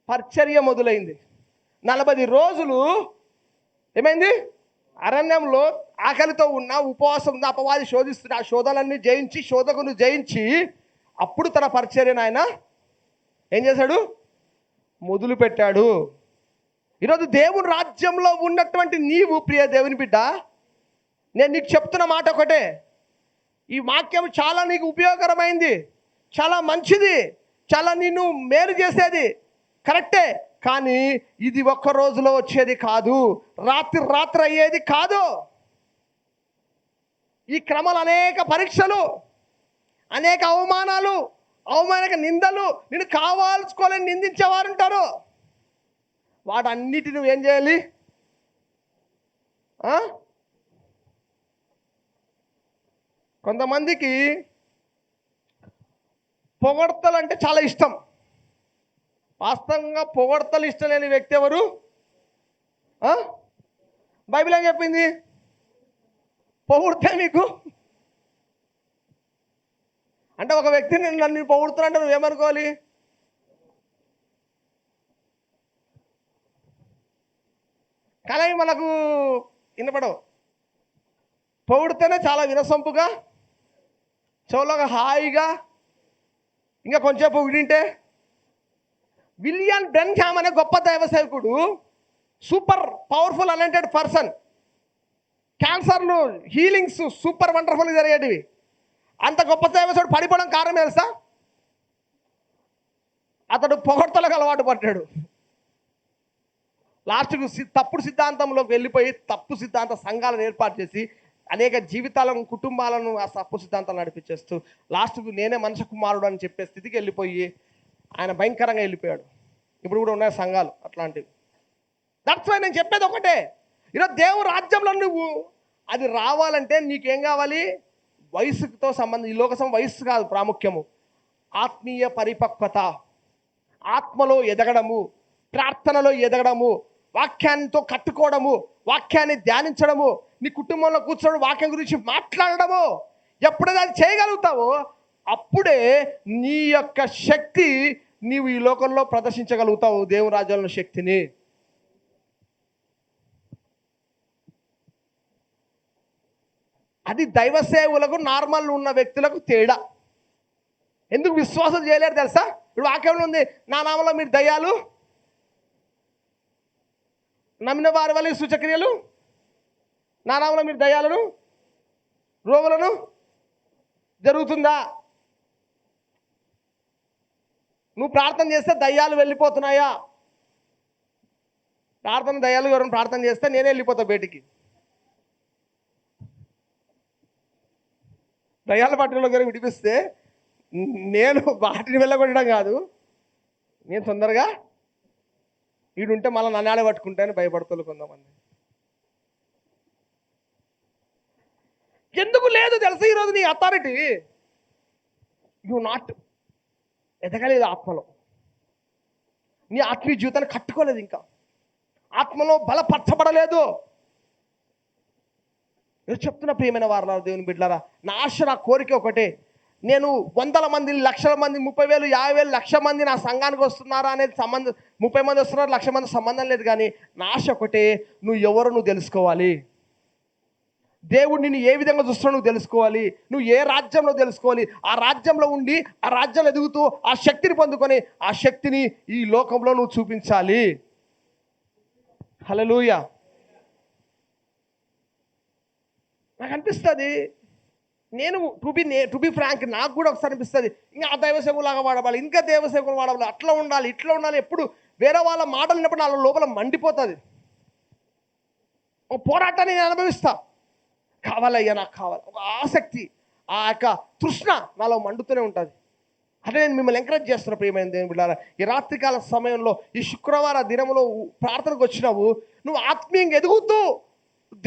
పరిచర్య మొదలైంది. 40 రోజులు ఏమైంది? అరణ్యంలో ఆకలితో ఉన్న, ఉపవాసం ఉన్న, అపవాది శోధిస్తున్న, ఆ శోధనలన్నీ జయించి, శోధకును జయించి అప్పుడు తన పరిచర్యను ఆయన ఏం చేశాడు? మొదలు పెట్టాడు. ఈరోజు దేవుని రాజ్యంలో ఉన్నటువంటి నీవు ప్రియ దేవుని బిడ్డ, నేను నీకు చెప్తున్న మాట ఒకటే, ఈ వాక్యం చాలా నీకు ఉపయోగకరమైంది, చాలా మంచిది, చాలా నిన్ను మేలు చేసేది, కరెక్టే. కానీ ఇది ఒక్క రోజులో వచ్చేది కాదు, రాత్రి అయ్యేది కాదు. ఈ క్రమాలు అనేక పరీక్షలు, అనేక అవమానాలు, అవమానక నిందలు, నిన్ను కావాల్సుకోలేని నిందించేవారు ఉంటారు. వాటన్నిటి నువ్వు ఏం చేయాలి? కొంతమందికి పొగడ్తలు అంటే చాలా ఇష్టం. వాస్తవంగా పొగడ్తలు ఇష్టం లేని వ్యక్తి ఎవరు? బైబిల్ ఏం చెప్పింది? పొగుడితే మీకు అంటే ఒక వ్యక్తిని నన్ను పొగుడుతున్నా నువ్వేమనుకోవాలి? కానీ మనకు వినపడవు. పొగిడితేనే చాలా వినసొంపుగా, చెవులోగా హాయిగా, ఇంకా కొంచెం పొగిడింటే. విలియం బ్రెన్హామ్ అనే గొప్ప దైవ సేవకుడు, సూపర్ పవర్ఫుల్ అనాయింటెడ్ పర్సన్, క్యాన్సర్లు హీలింగ్స్ సూపర్ వండర్ఫుల్ జరిగేటివి. అంత గొప్ప దైవ సేవకుడు పడిపోవడం కారణం తెలుసా? అతడు పొగడ్తలకు అలవాటు పడ్డాడు. లాస్ట్కు తప్పుడు సిద్ధాంతంలోకి వెళ్ళిపోయి తప్పు సిద్ధాంత సంఘాలను ఏర్పాటు చేసి అనేక జీవితాలను, కుటుంబాలను ఆ తప్పు సిద్ధాంతాలు నడిపించేస్తూ లాస్ట్కు నేనే మనిషి కుమారుడు అని చెప్పే స్థితికి వెళ్ళిపోయి ఆయన భయంకరంగా వెళ్ళిపోయాడు. ఇప్పుడు కూడా ఉన్నాయి సంఘాలు అట్లాంటివి. దట్స్ వై నేను చెప్పేది ఒకటే, ఈరోజు దేవుని రాజ్యంలో నువ్వు అది రావాలంటే నీకేం కావాలి? వయసుతో సంబంధం, ఈ లోకసం వయస్సు కాదు ప్రాముఖ్యము, ఆత్మీయ పరిపక్వత, ఆత్మలో ఎదగడము, ప్రార్థనలో ఎదగడము, వాక్యాన్నితో కట్టుకోవడము, వాక్యాన్ని ధ్యానించడము, నీ కుటుంబంలో కూర్చోవడం, వాక్యం గురించి మాట్లాడడము. ఎప్పుడైతే అది చేయగలుగుతావో అప్పుడే నీ యొక్క శక్తి నీవు ఈ లోకంలో ప్రదర్శించగలుగుతావు, దేవుని రాజ్యంలో శక్తిని. అది దైవ సేవలకు నార్మల్ ఉన్న వ్యక్తులకు తేడా. ఎందుకు విశ్వాసం చేయలేరు తెలుసా? ఇప్పుడు వాక్యంలో ఉంది, నా నామంలో మీరు దయ్యాలు, నమ్మిన వారి వల్ల సూచక్రియలు, నా నామంలో మీరు దయ్యాలను, రోగులను జరుగుతుందా? నువ్వు ప్రార్థన చేస్తే దయ్యాలు వెళ్ళిపోతున్నాయా? దయ్యాలు ఎవరైనా ప్రార్థన చేస్తే నేనే వెళ్ళిపోతా బయటికి. దయ్యాల పట్టణంలో గారు విడిపిస్తే నేను వాటిని వెళ్ళగొట్టడం కాదు, నేను తొందరగా వీడుంటే మళ్ళీ నన్ను పట్టుకుంటానని భయపడతారు కొంతమంది. ఎందుకు లేదు తెలుసా? ఈరోజు నీ అథారిటీ యు నాట్ ఎదగలేదు ఆత్మలో, నీ ఆత్మీయ జీవితాన్ని కట్టుకోలేదు, ఇంకా ఆత్మలో బలపరచబడలేదు. నేను చెప్తున్న ప్రియమైన వారలారా, దేవుని బిడ్డలారా, నా ఆశ, నా కోరిక ఒకటే, నేను 100 మంది, 1,00,000 మంది, 30,000, 50,000, 1,00,000 మంది నా సంఘానికి వస్తున్నారా అనేది సంబంధం, 30 మంది వస్తున్నారు, 1,00,000 మంది సంబంధం లేదు. కానీ నా ఆశ ఒకటే, నువ్వు ఎవరో నువ్వు తెలుసుకోవాలి. దేవుడు నిన్ను ఏ విధంగా చూస్తున్నావు నువ్వు తెలుసుకోవాలి. నువ్వు ఏ రాజ్యంలో తెలుసుకోవాలి. ఆ రాజ్యంలో ఉండి ఆ రాజ్యంలో ఎదుగుతూ ఆ శక్తిని పొందుకొని ఆ శక్తిని ఈ లోకంలో నువ్వు చూపించాలి. హల్లెలూయా. నాకు అనిపిస్తుంది, నేను టు బి ఫ్రాంక్, నాకు కూడా ఒకసారి అనిపిస్తుంది ఇంకా ఆ దైవసేవకులాగా వాడవాలి, ఇంకా దైవసేవకులు వాడవాలి, అట్లా ఉండాలి ఇట్లా ఉండాలి. ఎప్పుడు వేరే వాళ్ళ మాటలు విన్నప్పుడు నా లోపల మండిపోతుంది. ఒక పోరాటాన్ని నేను అనుభవిస్తా. కావాలయ్యా, నాకు కావాలి, ఒక ఆసక్తి, ఆ యొక్క తృష్ణ నాలో మండుతూనే ఉంటుంది. అదే నేను మిమ్మల్ని ఎంకరేజ్ చేస్తున్నా ప్రియమైన దేవుని బిడ్డలారా. ఈ రాత్రికాల సమయంలో ఈ శుక్రవార దినంలో ప్రార్థనకు వచ్చినావు, నువ్వు ఆత్మీయంగా ఎదుగుతూ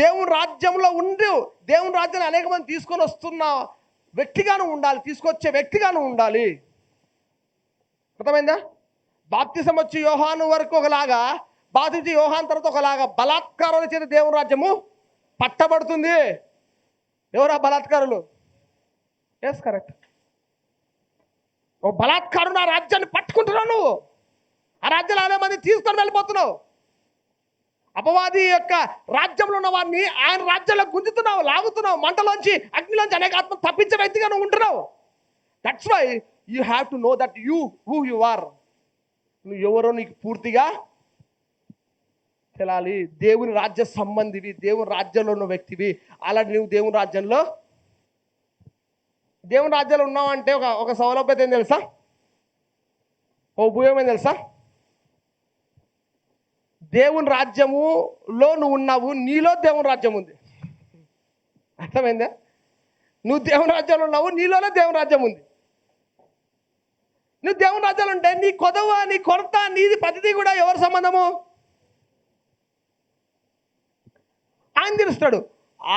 దేవుని రాజ్యంలో ఉండు. దేవుని రాజ్యాన్ని అనేక మంది తీసుకొని వస్తున్న వ్యక్తిగాను ఉండాలి, తీసుకొచ్చే వ్యక్తిగాను ఉండాలి. అర్థమైందా? బాప్తిసం వచ్చి యోహాను వరకు ఒకలాగా, బాప్తిసం యోహాన్ తర్వాత ఒకలాగా బలాత్కారాల చేత దేవుని రాజ్యము పట్టబడుతుంది. ఎవరా బలాత్కారులు? Yes, correct. ఓ బలాత్కారుడు ఆ రాజ్యాన్ని పట్టుకుంటున్నావు, నువ్వు ఆ రాజ్యాలు అనే మంది తీసుకొని వెళ్ళిపోతున్నావు. అపవాది యొక్క రాజ్యంలో ఉన్న వారిని ఆయన రాజ్యంలో గుంజుతున్నావు, లాగుతున్నావు. మంటలోంచి అగ్నిలోంచి అనేక ఆత్మ తప్పించే వ్యక్తిగా నువ్వు ఉంటున్నావు. That's why you have to know that who you are. నువ్వు ఎవరో నీకు పూర్తిగా తెలాలి. దేవుని రాజ్య సంబంధివి, దేవుని రాజ్యంలో ఉన్న వ్యక్తివి. అలాంటి నువ్వు దేవుని రాజ్యంలో ఉన్నావంటే ఒక సౌలభ్యత ఏం తెలుసా? ఓ ఉపయోగం ఏం తెలుసా? దేవుని రాజ్యములో నువ్వు ఉన్నావు, నీలో దేవుని రాజ్యం ఉంది. అర్థమైందా? నువ్వు దేవుని రాజ్యంలో ఉన్నావు, నీలోనే దేవుని రాజ్యం ఉంది. నువ్వు దేవుని రాజ్యాలు ఉంటే నీ కొదవ, నీ కొరత, నీది ప్రతిదీ కూడా ఎవరి సంబంధము? ఆయన తెలుస్తాడు,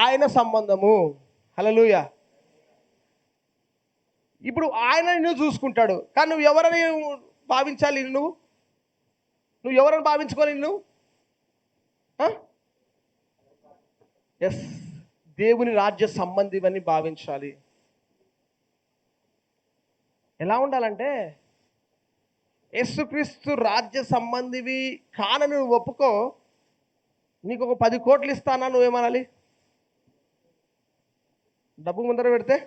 ఆయన సంబంధము. హల్లెలూయా. ఇప్పుడు ఆయన నువ్వు చూసుకుంటాడు. కానీ నువ్వు ఎవరని భావించాలి? నువ్వు ఎవరని భావించుకోవాలి? ఎస్, దేవుని రాజ్య సంబంధివని భావించాలి. ఎలా ఉండాలంటే యేసుక్రీస్తు రాజ్య సంబంధివి కానని నువ్వు ఒప్పుకో, నీకు ఒక 10 కోట్లు ఇస్తానా, నువ్వేమనాలి? డబ్బు ముందర పెడితే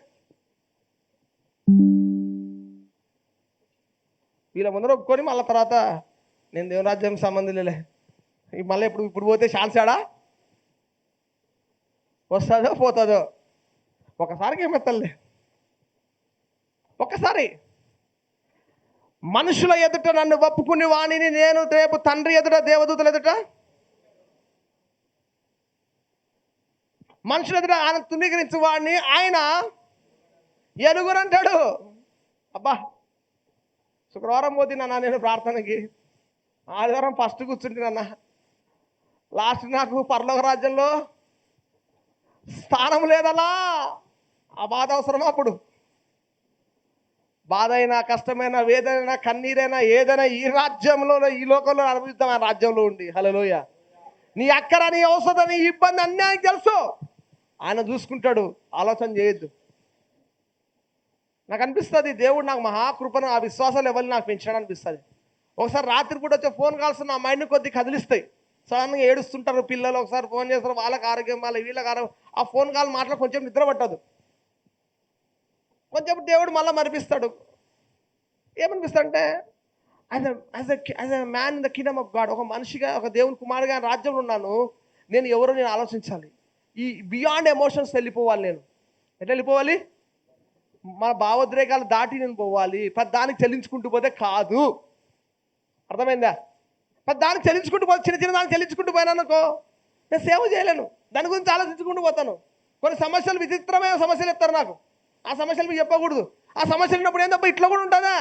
వీళ్ళ ముందర ఒప్పుకొని మళ్ళీ తర్వాత నేను దేవుని రాజ్యం సంబంధం లేలే, మళ్ళీ ఇప్పుడు పోతే ఛాన్స్ ఆడా వస్తుందో పోతుందో. ఒకసారికి ఏమెత్తలే. ఒక్కసారి మనుషుల ఎదుట నన్ను ఒప్పుకుని వాణిని నేను రేపు తండ్రి ఎదుట, దేవదూతల ఎదుట, మనుషుల ఎదుట ఆయన తునీకరించు వాడిని ఆయన ఎలుగురంటాడు. అబ్బా, శుక్రవారం పోతినన్నా నేను ప్రార్థనకి, ఆదివారం ఫస్ట్ కూర్చుంటున్నా, లాస్ట్ నాకు పరలోక రాజ్యంలో స్థానం లేదలా. ఆ బాధ అవసరమా? అప్పుడు బాధ అయినా, కష్టమైన, వేదనైనా, కన్నీరైనా, ఏదైనా ఈ రాజ్యంలో, ఈ లోకంలో అనుభవిస్తాం. ఆ రాజ్యంలో ఉండి. హల్లెలూయా. నీ అక్కర, నీ అవసరం, నీ ఇబ్బంది అన్నీ ఆయనకు తెలుసు. ఆయన చూసుకుంటాడు. ఆలోచన చేయొద్దు. నాకు అనిపిస్తుంది దేవుడు నాకు మహాకృపను, ఆ విశ్వాసాలు ఎవరిని నాకు పెంచాడు అనిపిస్తుంది. ఒకసారి రాత్రి పూట వచ్చే ఫోన్ కాల్స్ నా మైండ్ కొద్ది కదిలిస్తాయి. సడన్గా ఏడుస్తుంటారు పిల్లలు, ఒకసారి ఫోన్ చేస్తారు, వాళ్ళకి ఆరోగ్యం, వీళ్ళకి ఆరోగ్యం. ఆ ఫోన్ కాల్ మాటలు కొంచెం నిద్ర పట్టదు. కొంచెం దేవుడు మళ్ళీ మరిపిస్తాడు. ఏమనిపిస్తుంది అంటే as a man in the kingdom of God, ఒక మనిషిగా, ఒక దేవుని కుమారుగా రాజ్యంలో ఉన్నాను. నేను ఆలోచించాలి. ఈ బియాండ్ ఎమోషన్స్ వెళ్ళిపోవాలి. నేను ఎట్లా వెళ్ళిపోవాలి? మన భావోద్రేకాలు దాటి నేను పోవాలి. దానికి చెల్లించుకుంటూ పోతే కాదు. అర్థమైందా? దానికి చెల్లించుకుంటూ పోతే, చిన్న దానికి చెల్లించుకుంటూ పోయినానుకో నేను సేవ చేయలేను. దాని గురించి ఆలోచించుకుంటూ పోతాను. కొన్ని సమస్యలు, విచిత్రమైన సమస్యలు ఇస్తారు నాకు. ఆ సమస్యలు మీకు చెప్పకూడదు. ఆ సమస్యలు ఉన్నప్పుడు ఏంటప్ప ఇట్లా కూడా ఉంటుందా,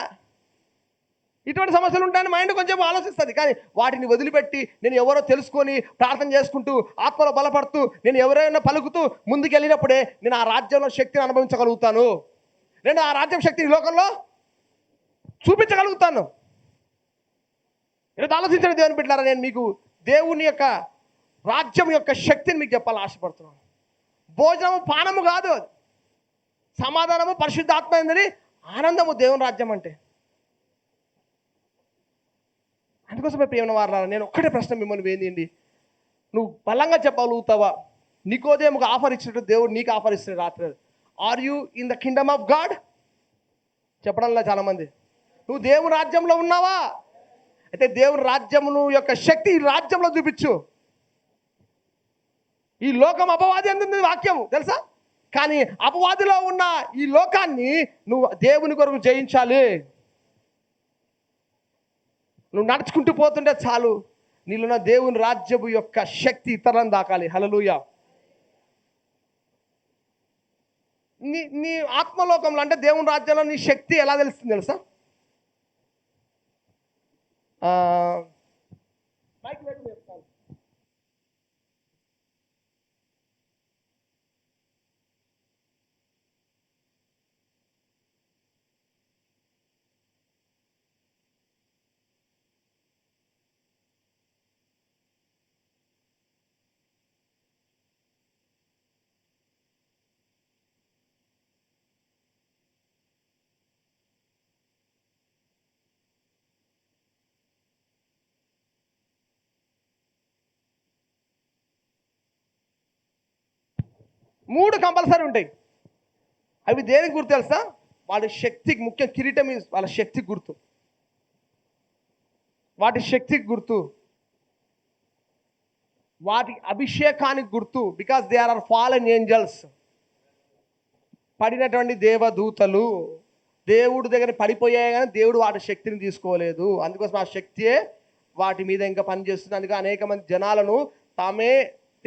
ఇటువంటి సమస్యలు ఉంటాయని మైండ్ కొంచెం ఆలోచిస్తుంది. కానీ వాటిని వదిలిపెట్టి నేను ఎవరో తెలుసుకొని ప్రార్థన చేసుకుంటూ, ఆత్మలో బలపడుతూ, నేను ఎవరైనా పలుకుతూ ముందుకు వెళ్ళినప్పుడే నేను ఆ రాజ్యంలో శక్తిని అనుభవించగలుగుతాను. నేను ఆ రాజ్యం శక్తిని లోకంలో చూపించగలుగుతాను. ఈరోజు ఆలోచించండి దేవుని బిడ్డలారా. నేను మీకు దేవుని యొక్క రాజ్యం యొక్క శక్తిని మీకు చెప్పాలని ఆశపడుతున్నాను. భోజనము, పానము కాదు, సమాధానము, పరిశుద్ధాత్మ ఏందని ఆనందము దేవుని రాజ్యం అంటే. అందుకోసమే ప్రియమైన వారలారా, నేను ఒక్కటే ప్రశ్న మిమ్మల్ని వేయండి. నువ్వు బలంగా చెప్పగలుగుతావా? నికోదేముకు ఆఫర్ ఇచ్చినట్టు దేవుడు నీకు ఆఫర్ ఇస్తున్నాడు రాత్రి. Are you in the kingdom of God? చెప్పడంలో చాలామంది, నువ్వు దేవుని రాజ్యంలో ఉన్నావా? అయితే దేవుని రాజ్యమును యొక్క శక్తి ఈ రాజ్యంలో చూపించు. ఈ లోకం అపవాది అంటుంది వాక్యము తెలుసా, కానీ అపవాదిలో ఉన్న ఈ లోకాన్ని నువ్వు దేవుని కొరకు జయించాలి. నువ్వు నడుచుకుంటూ పోతుంటే చాలు, నీలోన్న దేవుని రాజ్యము యొక్క శక్తి ఇతరులను దాకాలి. హల్లెలూయా. నీ ఆత్మలోకంలో అంటే దేవుని రాజ్యంలో నీ శక్తి ఎలా తెలుస్తుంది తెలుసా? మూడు కంపల్సరీ ఉంటాయి. అవి దేనికి గుర్తు తెలుసా? వాళ్ళ శక్తికి, ముఖ్య కిరీటం వాళ్ళ శక్తికి గుర్తు, వాటి శక్తికి గుర్తు, వాటి అభిషేకానికి గుర్తు. Because they are fallen angels, పడినటువంటి దేవదూతలు. దేవుడి దగ్గర పడిపోయాయి కానీ దేవుడు వాటి శక్తిని తీసుకోలేదు. అందుకోసం ఆ శక్తియే వాటి మీద ఇంకా పనిచేస్తుంది. అందుకే అనేక మంది జనాలను తామే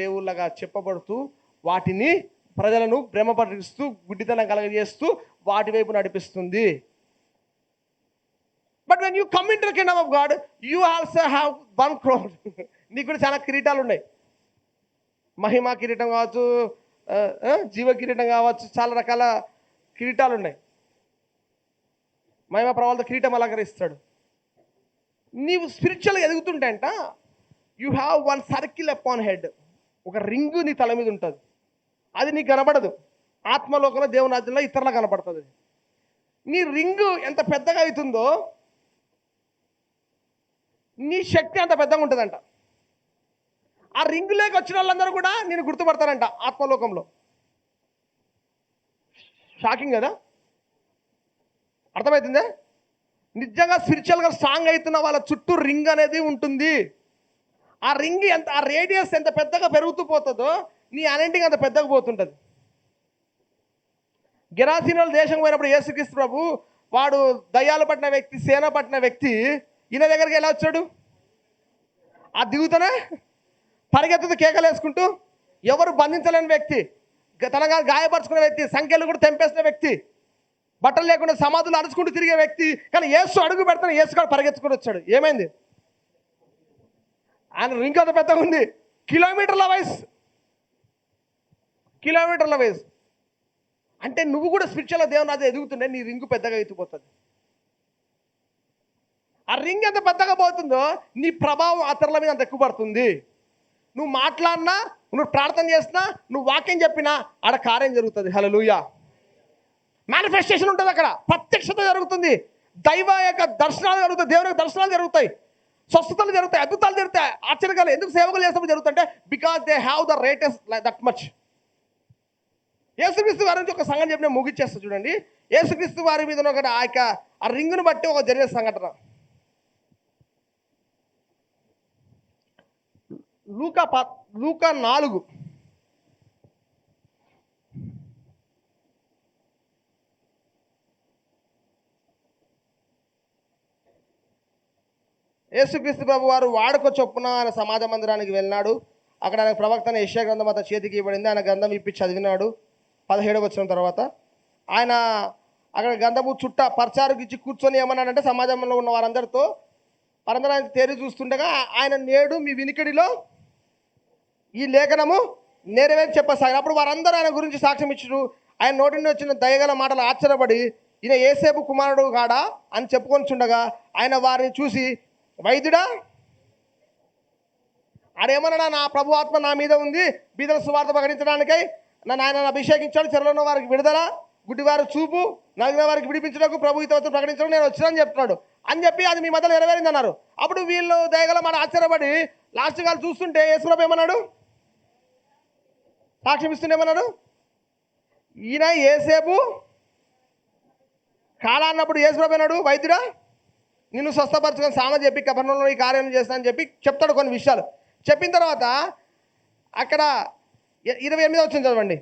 దేవుళ్ళగా చెప్పబడుతూ వాటిని ప్రజలను భ్రమపరుస్తూ గుడ్డితనం కలగజేస్తూ వాటి వైపు నడిపిస్తుంది. But when you come in to the kingdom of God you also have 1 crore. నీకు కూడా చాలా కిరీటాలు ఉన్నాయి. మహిమ కిరీటం కావచ్చు, జీవ కిరీటం కావచ్చు, చాలా రకాల కిరీటాలు ఉన్నాయి. మహిమ ప్రభావాలతో కిరీటం అలంకరిస్తాడు. నీవు స్పిరిచువల్గా ఎదుగుతుంటే అంట you have 1 circle upon head. ఒక రింగు నీ తల మీద ఉంటుంది. అది నీకు కనబడదు. ఆత్మలోకంలో దేవుని రాజ్యంలో ఇతరులకు కనపడుతుంది. నీ రింగు ఎంత పెద్దగా అవుతుందో నీ శక్తి అంత పెద్దగా ఉంటుందంట. ఆ రింగులోకి వచ్చిన వాళ్ళందరూ కూడా నేను గుర్తుపడతారంట ఆత్మలోకంలో. షాకింగ్ కదా? అర్థమవుతుందా? నిజంగా స్పిరిచువల్గా స్ట్రాంగ్ అవుతున్న వాళ్ళ చుట్టూ రింగ్ అనేది ఉంటుంది. ఆ రింగ్ ఎంత, ఆ రేడియస్ ఎంత పెద్దగా పెరుగుతూ పోతుందో నీ అన్నింటికి అంత పెద్దగా పోతుంటుంది. గెరాసీనుల దేశం పోయినప్పుడు యేసుక్రీస్తు ప్రభు వాడు దయ్యాలు పట్టిన వ్యక్తి, సేన పట్టిన వ్యక్తి ఈయన దగ్గరికి ఎలా వచ్చాడు? ఆ దిగుతనే పరిగెత్తుతూ కేకలు వేసుకుంటూ, ఎవరు బంధించలేని వ్యక్తి, తనగా గాయపరుచుకునే వ్యక్తి, సంఖ్యలు కూడా తెంపేసిన వ్యక్తి, బట్టలు లేకుండా సమాధులు అరుచుకుంటూ తిరిగే వ్యక్తి. కానీ యేసు అడుగు పెడతాను, యేసు కూడా పరిగెత్తుకుని వచ్చాడు. ఏమైంది? ఆయన రింగ్ అంత పెద్దగా ఉంది, కిలోమీటర్ల వైజ్. అంటే నువ్వు కూడా స్పిరిచువల్గా దేవుని అది ఎదుగుతుంటే నీ రింగు పెద్దగా ఎత్తిపోతుంది. ఆ రింగ్ ఎంత పెద్దగా పోతుందో నీ ప్రభావం ఇతరుల మీద అంత ఎక్కువ పడుతుంది. నువ్వు మాట్లాడినా, నువ్వు ప్రార్థన చేసినా, నువ్వు వాక్యం చెప్పినా ఆడ కార్యం జరుగుతుంది. హల్లెలూయా. మేనిఫెస్టేషన్ ఉంటుంది, అక్కడ ప్రత్యక్షత జరుగుతుంది, దైవ యొక్క దర్శనాలు జరుగుతాయి, దేవుని యొక్క దర్శనాలు జరుగుతాయి, స్వస్థతలు జరుగుతాయి, అద్భుతాలు జరుగుతాయి, ఆశ్చర్యకాలు. ఎందుకు సేవకులు చేసినప్పుడు జరుగుతుంటే because they have the greatest that much. యేసుక్రీస్తు వారి నుంచి ఒక సంఘటన చెప్పిన ముగిచ్చేస్తా చూడండి. యేసుక్రీస్తు వారి మీద ఒక ఆ రింగును బట్టి ఒక జరిగే సంఘటన. లూకా 4. యేసుక్రీస్తు ప్రభు వారు వాడుక చొప్పున ఆయన సమాజ మందిరానికి వెళ్ళినాడు. అక్కడ ఆయన ప్రవక్త యెషయా గ్రంథం అతని చేతికి ఇవ్వబడింది. ఆయన గ్రంథం ఇప్పి చదివినాడు. 17వ వచనం తర్వాత ఆయన అక్కడ గ్రంథము చుట్ట పర్చారుకి ఇచ్చి కూర్చొని ఏమన్నాడంటే సమాజంలో ఉన్న వారందరితో ఆయన తేరి చూస్తుండగా ఆయన నేడు మీ వినికిడిలో ఈ లేఖనము నెరవేర్చి చెప్పసాగారు. అప్పుడు వారందరూ ఆయన గురించి సాక్ష్యం ఇచ్చారు. ఆయన నోటి నుండి వచ్చిన దయగల మాటలు ఆశ్చర్యపడి ఈయన యేసేపు కుమారుడు కాడా అని చెప్పుకొని చుండగా ఆయన వారిని చూసి, వైద్యుడా, ఆడేమన్నా, నా ప్రభు ఆత్మ నా మీద ఉంది, బీదల సువార్త ప్రకటించడానికై నన్ను ఆయన అభిషేకించాడు, చెరలో ఉన్న వారికి విడుదల, గుడ్డివారు చూపు, నలిగిన వారికి విడిపించడానికి, ప్రభు హితవచనం ప్రకటించడం నేను వచ్చానని చెప్తున్నాడు అని చెప్పి అది మీ మధ్యలో నెరవేరింది అన్నారు. అప్పుడు వీళ్ళు దయగల మాట ఆశ్చర్యపడి లాస్ట్ వాళ్ళు చూస్తుంటే యేసు ప్రభు ఏమన్నాడు? సాక్ష్యం ఇస్తుండేమన్నాడు, ఈయన ఏసేపు కాలా అన్నప్పుడు యేసుప్రభు అన్నాడు, వైద్యుడా నిన్ను స్వస్థపరచుకొని సామ చెప్పి కబర్నంలో ఈ కార్యం చేస్తానని చెప్పి చెప్తాడు కొన్ని విషయాలు. చెప్పిన తర్వాత అక్కడ 28 వచ్చింది చదవండి.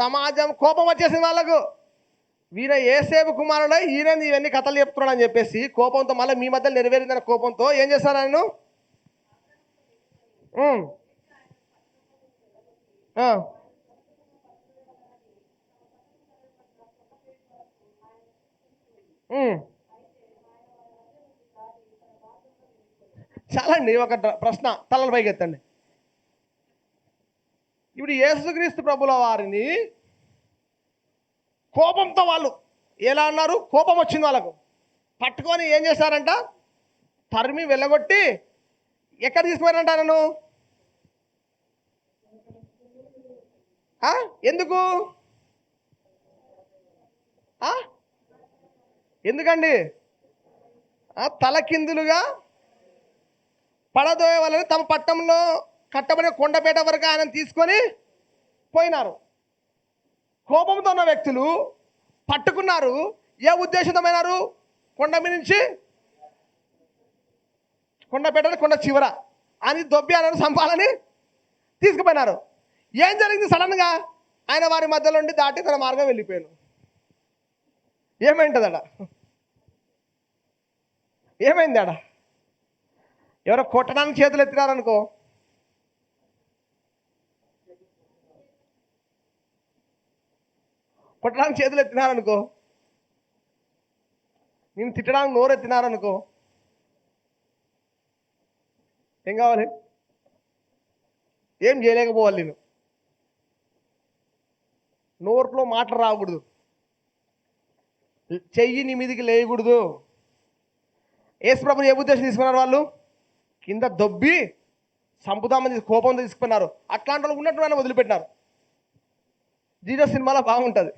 సమాజం కోపం వచ్చేసింది వాళ్ళకు, వీర ఏసేపు కుమారుడు ఈయన ఇవన్నీ కథలు చెప్తున్నాడు అని చెప్పేసి కోపంతో మళ్ళీ మీ మధ్య నెరవేరిందన్న కోపంతో ఏం చేస్తాను నేను, చాలా అండి. ఒక ప్రశ్న తలల పైకి ఎత్తండి. ఇప్పుడు యేసుక్రీస్తు ప్రభుల వారిని కోపంతో వాళ్ళు ఎలా అన్నారు, కోపం వచ్చింది వాళ్ళకు, పట్టుకొని ఏం చేశారంట, తరిమి వెళ్ళగొట్టి ఎక్కడ తీసుకుపోయారంట నన్ను, ఎందుకు ఎందుకండి తలకిందులుగా పడదోయ వాళ్ళని తమ పట్టణంలో కట్టబడిన కొండపేట వరకు ఆయన తీసుకొని పోయినారు. కోపంతో ఉన్న వ్యక్తులు పట్టుకున్నారు. ఏ ఉద్దేశితమైనారు, కొండ మీద నుంచి కొండపేట కొండ చివర అని దొబ్బి ఆయన సంపాలని తీసుకుపోయినారు. ఏం జరిగింది, సడన్గా ఆయన వారి మధ్యలో ఉండి దాటి తన మార్గం వెళ్ళిపోయాను. ఏమైంది అడ, ఏమైంది అడ, ఎవరో కొట్టడానికి చేతులు ఎత్తినారనుకో, కొట్టడానికి చేతులు ఎత్తినారనుకో, నేను తిట్టడానికి నోరు ఎత్తినారనుకో, ఏం కావాలి, ఏం చేయలేకపోవాలి. నేను నోరులో మాటలు రాకూడదు, చెయ్యి నీ మీదికి లేయకూడదు. యేసుప్రభుని ఏ ఉద్దేశం తీసుకున్నారు, వాళ్ళు కింద దొబ్బి సంపుదామని కోపంతో తీసుకున్నారు. అట్లాంటి వాళ్ళు ఉన్నట్టు ఆయన వదిలిపెట్టినారు. జీసస్ సినిమాలో బాగుంటుంది,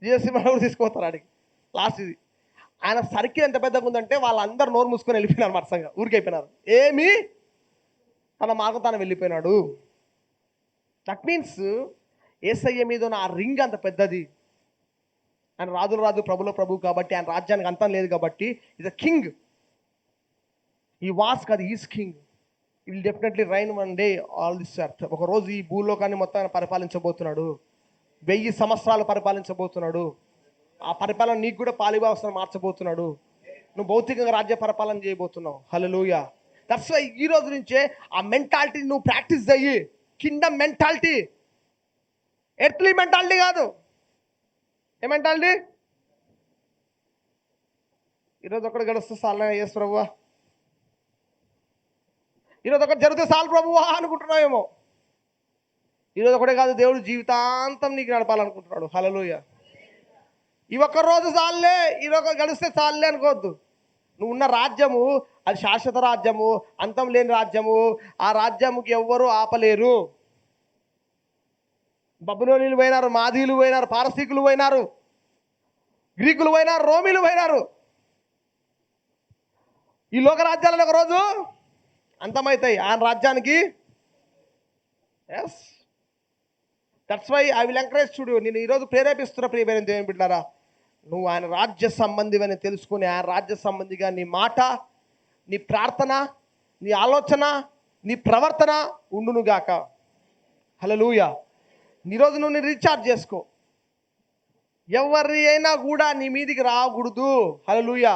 జీసస్ సినిమాలో కూడా తీసుకుపోతారు ఆడికి లాస్ట్. ఇది ఆయన సర్కిల్ ఎంత పెద్దగా ఉందంటే వాళ్ళందరూ నోరు మూసుకొని వెళ్ళిపోయినారు, మరసంగా ఊరికైపోయినారు. ఏమి తన మార్గం తాను వెళ్ళిపోయినాడు. దట్ మీన్స్ యేసయ్య మీద ఉన్న ఆ రింగ్ అంత పెద్దది. ఆయన రాజుల రాజు ప్రభుల ప్రభు కాబట్టి, ఆయన రాజ్యానికి అంతం లేదు కాబట్టి, ఈజ్ అ కింగ్. ఈ వాస్ కాదు, ఈజ్ కింగ్. ఈ will definitely rain one day all this earth. ఒకరోజు ఈ భూలోకాన్ని మొత్తాన్ని పరిపాలించబోతున్నాడు. 1000 సంవత్సరాలు పరిపాలించబోతున్నాడు. ఆ పరిపాలన నీకు కూడా పాలిభావస్థను మార్చబోతున్నాడు. నువ్వు భౌతికంగా రాజ్య పరిపాలన చేయబోతున్నావు. హల్లెలూయా. దట్స్ వై ఈ రోజు నుంచే ఆ మెంటాలిటీ నువ్వు ప్రాక్టీస్ చెయ్యి. కింగ్డమ్ మెంటాలిటీ, ఎర్త్లీ మెంటాలిటీ కాదు. ఏ మెంటాలిటీ? ఈరోజు ఒకటి గడుస్తూ సాల్ యేసు ప్రభువా, ఈరోజు ఒకటి జరిగితే చాలు ప్రభువా అనుకుంటున్నావేమో. ఈరోజు ఒకటే కాదు, దేవుడు జీవితాంతం నీకు నడపాలనుకుంటున్నాడు. హల్లెలూయా. ఈ ఒక్కరోజు చాలులే, ఈరోజు గడిస్తే చాలులే అనుకోవద్దు. నువ్వు ఉన్న రాజ్యము అది శాశ్వత రాజ్యము, అంతం లేని రాజ్యము. ఆ రాజ్యముకి ఎవ్వరూ ఆపలేరు. బబులోనీలు పోయినారు, మాదీలు పోయినారు, పారసీకులు పోయినారు, గ్రీకులు పోయినారు, రోమీలు పోయినారు. ఈ లోక రాజ్యాలను ఒకరోజు అంతమవుతాయి. ఆయన రాజ్యానికి. Yes, that's why I will encourage. చూడు, నేను ఈరోజు ప్రేరేపిస్తున్న ప్రియమైన దేవుని బిడ్డలారా, నువ్వు ఆయన రాజ్య సంబంధి అని తెలుసుకుని ఆయన రాజ్య సంబంధిగా నీ మాట, నీ ప్రార్థన, నీ ఆలోచన, నీ ప్రవర్తన ఉండునుగాక. హల్లెలూయా. ఈరోజు నువ్వు రీఛార్జ్ చేసుకో. ఎవరి అయినా కూడా నీ మీదికి రాకూడదు. హల్లెలూయా.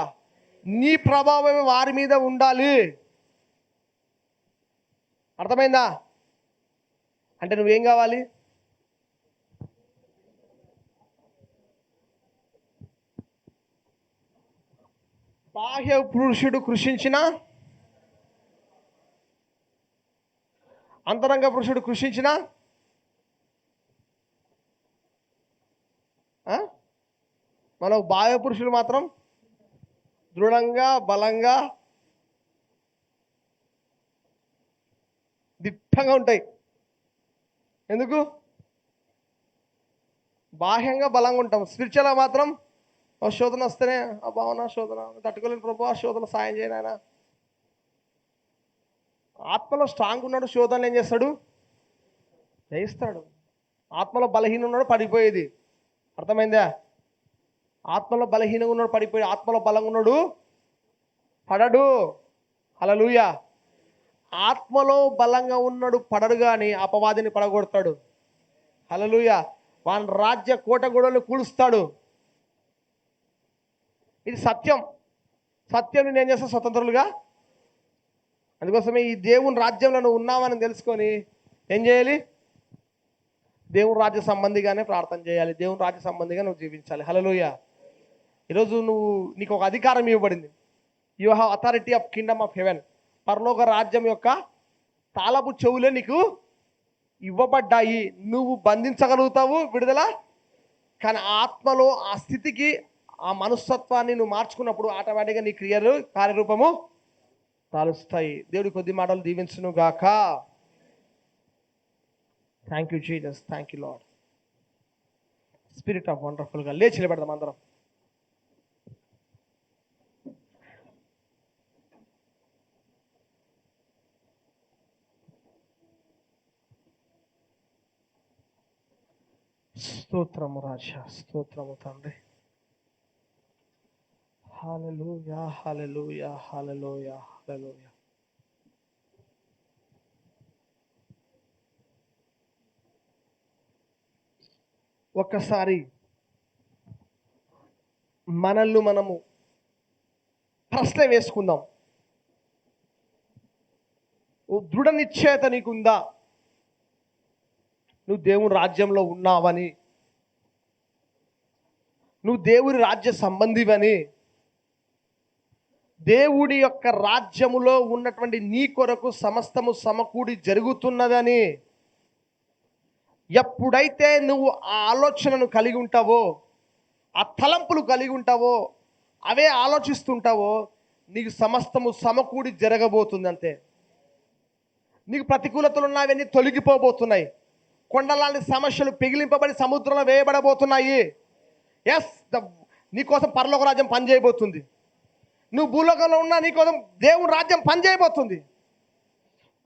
నీ ప్రభావం వారి మీద ఉండాలి. అర్థమైందా? అంటే నువ్వేం కావాలి? బాహ్య పురుషుడు కృషించిన అంతరంగ పురుషుడు కృషించిన మన బాహ్య పురుషుడు మాత్రం దృఢంగా, బలంగా, దిట్టంగా ఉంటాయి. ఎందుకు? బాహ్యంగా బలంగా ఉంటాం, స్పిరిచువల్గా మాత్రం శోధన వస్తేనే ఆ భావన, శోధన తట్టుకోలేని ప్రభు, ఆ శోధన సాయం చేయను ఆయన. ఆత్మలో స్ట్రాంగ్ ఉన్నాడు శోధనలు ఏం చేస్తాడు? జయిస్తాడు. ఆత్మలో బలహీన ఉన్నాడు పడిపోయేది. అర్థమైందా? ఆత్మలో బలహీనంగా ఉన్నాడు పడిపోయి, ఆత్మలో బలంగా ఉన్నాడు పడడు. హల్లెలూయా. ఆత్మలో బలంగా ఉన్నాడు పడడు కానీ అపవాదిని పడగొడతాడు. హల్లెలూయా. వాని రాజ్య కోటగోడలు కూలుస్తాడు. ఇది సత్యం. సత్యం నేను ఏం చేస్తా? స్వతంత్రులుగా. అందుకోసమే ఈ దేవుని రాజ్యంలో నువ్వు ఉన్నావని తెలుసుకొని ఏం చేయాలి? దేవుని రాజ్య సంబంధిగానే ప్రార్థన చేయాలి. దేవుని రాజ్య సంబంధిగా నువ్వు జీవించాలి. హల్లెలూయా. ఈరోజు నీకు ఒక అధికారం ఇవ్వబడింది. You have authority of Kingdom of haven. పరలోక రాజ్యం యొక్క తాళపు చెవులే నీకు ఇవ్వబడ్డాయి. నువ్వు బంధించగలుగుతావు, విడుదల. కానీ ఆత్మలో ఆ స్థితికి, ఆ మనస్తత్వాన్ని నువ్వు మార్చుకున్నప్పుడు ఆటోమేటిక్గా నీ క్రియలు కార్యరూపము తాలుస్తాయి. దేవుడి కొద్ది మాటలు దీవించును గాక. Thank you Jesus. Thank you Lord. Spirit of వండర్ఫుల్గా లేచి నిలబడదాం అందరం. స్తోత్రము రాజా, స్తోత్రము తండ్రి. హల్లెలూయా, హల్లెలూయా, హల్లెలూయా, హల్లెలూయా. ఒక్కసారి మనల్ని మనము ప్రశ్న వేసుకుందాం. ఓ దృఢ నిశ్చయత నీకుందా? నువ్వు దేవుని రాజ్యంలో ఉన్నావని, నువ్వు దేవుని రాజ్య సంబంధివని, దేవుడి యొక్క రాజ్యములో ఉన్నటువంటి నీ కొరకు సమస్తము సమకూడి జరుగుతున్నదని ఎప్పుడైతే నువ్వు ఆ ఆలోచనను కలిగి ఉంటావో, ఆ తలంపులు కలిగి ఉంటావో, అవే ఆలోచిస్తుంటావో, నీకు సమస్తము సమకూడి జరగబోతుంది. అంతే. నీకు ప్రతికూలతలు ఉన్నవన్నీ తొలగిపోబోతున్నాయి. కొండలాంటి సమస్యలు పిగిలింపబడి సముద్రంలో వేయబడబోతున్నాయి. ఎస్, నీకోసం పరలోక రాజ్యం పనిచేయబోతుంది. నువ్వు భూలోకంలో ఉన్నా నీకోసం దేవుని రాజ్యం పనిచేయబోతుంది.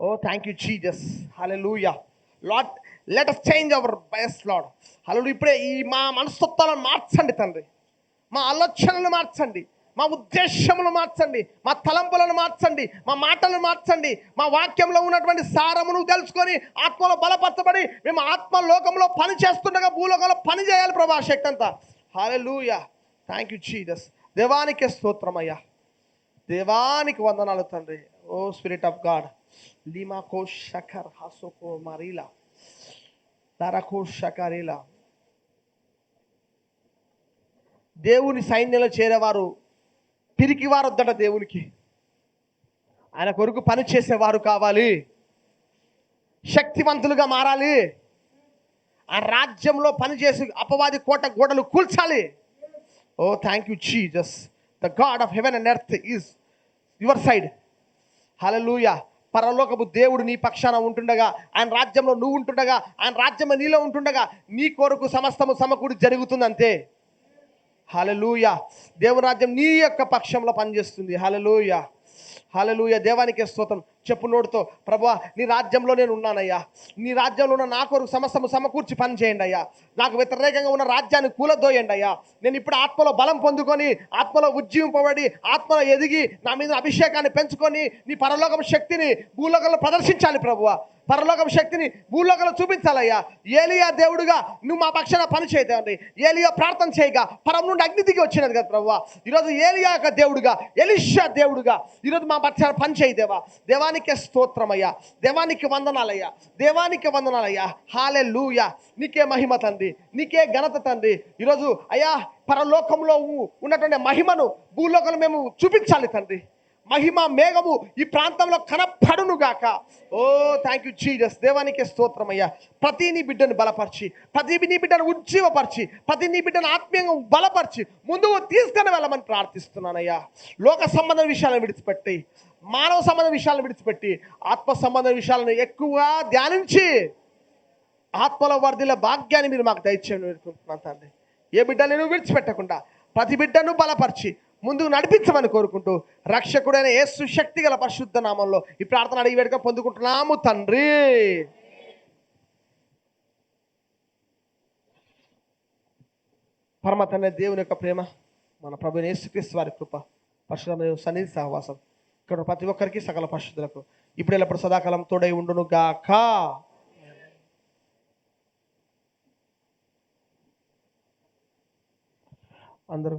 Oh thank you Jesus. Hallelujah. Lord, let us change our bias Lord. Hallelujah. ఇప్పుడే ఈ మా మనస్తత్వాలను మార్చండి తండ్రి. మా ఆలోచనలు మార్చండి, మా ఉద్దేశములు మార్చండి, మా తలంపులను మార్చండి, మా మాటలను మార్చండి. మా వాక్యంలో ఉన్నటువంటి సారమును తెలుసుకొని ఆత్మలో బలపరచబడి మేము ఆత్మ లోకంలో పని చేస్తుండగా భూలోకంలో పని చేయాలి ప్రభా, శక్తి అంతా. హల్లెలూయా. Thank you Jesus. దేవానికి స్తోత్రమయ్యా, దేవానికి వందనాలు తండ్రి. Oh spirit of God. లిమాకో షకర్ హసోకో మరీలా తరకో షకరీలా. దేవుని సైన్యంలో చేరేవారు పిరికివారు వద్దట దేవునికి. ఆయన కొరకు పని చేసేవారు కావాలి, శక్తివంతులుగా మారాలి. ఆ రాజ్యంలో పనిచేసి అపవాది కోట గోడలు కూల్చాలి. Oh thank you Jesus. The God of heaven and earth is your side. Hallelujah. పరలోకపు దేవుడు నీ పక్షాన ఉంటుండగా, ఆయన రాజ్యంలో నువ్వు ఉంటుండగా, ఆయన రాజ్యం నీలో ఉంటుండగా నీ కొరకు సమస్తము సమకూడి జరుగుతుంది. అంతే. హల్లెలూయా. దేవుని రాజ్యం నీ యొక్క పక్షంలో పనిచేస్తుంది. హల్లెలూయా, హల్లెలూయా. దేవానికి స్తోత్రం. చెప్పు నోటితో, ప్రభువా నీ రాజ్యంలో నేను ఉన్నానయ్యా. నీ రాజ్యంలో ఉన్న నా కొరకు సమస్తము సమకూర్చి పని చేయండి అయ్యా. నాకు వ్యతిరేకంగా ఉన్న రాజ్యాన్ని కూలదోయండి అయ్యా. నేను ఇప్పుడు ఆత్మలో బలం పొందుకొని, ఆత్మలో ఉజ్జీవింపబడి, ఆత్మలో ఎదిగి, నా మీద అభిషేకాన్ని పెంచుకొని నీ పరలోకం శక్తిని భూలోకంలో ప్రదర్శించాలి ప్రభువా. పరలోకం శక్తిని భూలోకంలో చూపించాలయ్యా. ఏలియా దేవుడుగా నువ్వు మా పక్షాన పని చేయదండి. ఏలియా ప్రార్థన చేయగా పరం నుండి అగ్ని దిగి వచ్చినది కదా ప్రభువా. ఈరోజు ఏలియా యొక్క దేవుడుగా, ఎలీషా దేవుడుగా ఈరోజు మా పక్షాన పని చేయదేవా. దేవానికి స్తోత్రమయ్యా, దేవానికి వందనాలయ్యా, దేవానికి వందనాలయ్యా. హల్లెలూయా. నీకే మహిమ తండ్రి, నీకే ఘనత తండ్రి. ఈరోజు అయ్యా పరలోకంలో ఉన్నటువంటి మహిమను భూలోకంలో మేము చూపించాలి తండ్రి. మహిమ మేఘము ఈ ప్రాంతంలో కనపడును గాక. ఓ థ్యాంక్ యూ జీసస్. దేవానికి స్తోత్రమయ్యా. ప్రతి నీ బిడ్డను బలపరిచి, ప్రతి నీ బిడ్డను ఉజ్జీవపరిచి, ప్రతి నీ బిడ్డను ఆత్మీయంగా బలపరిచి ముందుకు తీసుకొని వెళ్ళమని ప్రార్థిస్తున్నానయ్యా. లోక సంబంధ విషయాలను విడిచిపెట్టి, మానవ సంబంధ విషయాలను విడిచిపెట్టి, ఆత్మ సంబంధ విషయాలను ఎక్కువగా ధ్యానించి ఆత్మలో వర్ధిల్ల భాగ్యాన్ని మీరు మాకు దయచేయని వేడుకుంటున్నాను తండ్రి. ఏ బిడ్డను విడిచిపెట్టకుండా ప్రతి బిడ్డను బలపరిచి ముందుకు నడిపించమని కోరుకుంటూ రక్షకుడైన యేసు శక్తి గల పరిశుద్ధ నామంలో ఈ ప్రార్థన అడిగి వేడుక పొందుకుంటున్నాము తండ్రి. పరమ తండ్రి దేవుని యొక్క ప్రేమ, మన ప్రభువైన యేసుక్రీస్తు వారి కృప, పరిశుద్ధ సన్నిధి సహవాసం ఇక్కడ ప్రతి ఒక్కరికి సకల పరిశుద్ధులకు ఇప్పుడు ఎల్లప్పుడు సదాకాలం తోడై ఉండును గాక. అందరూ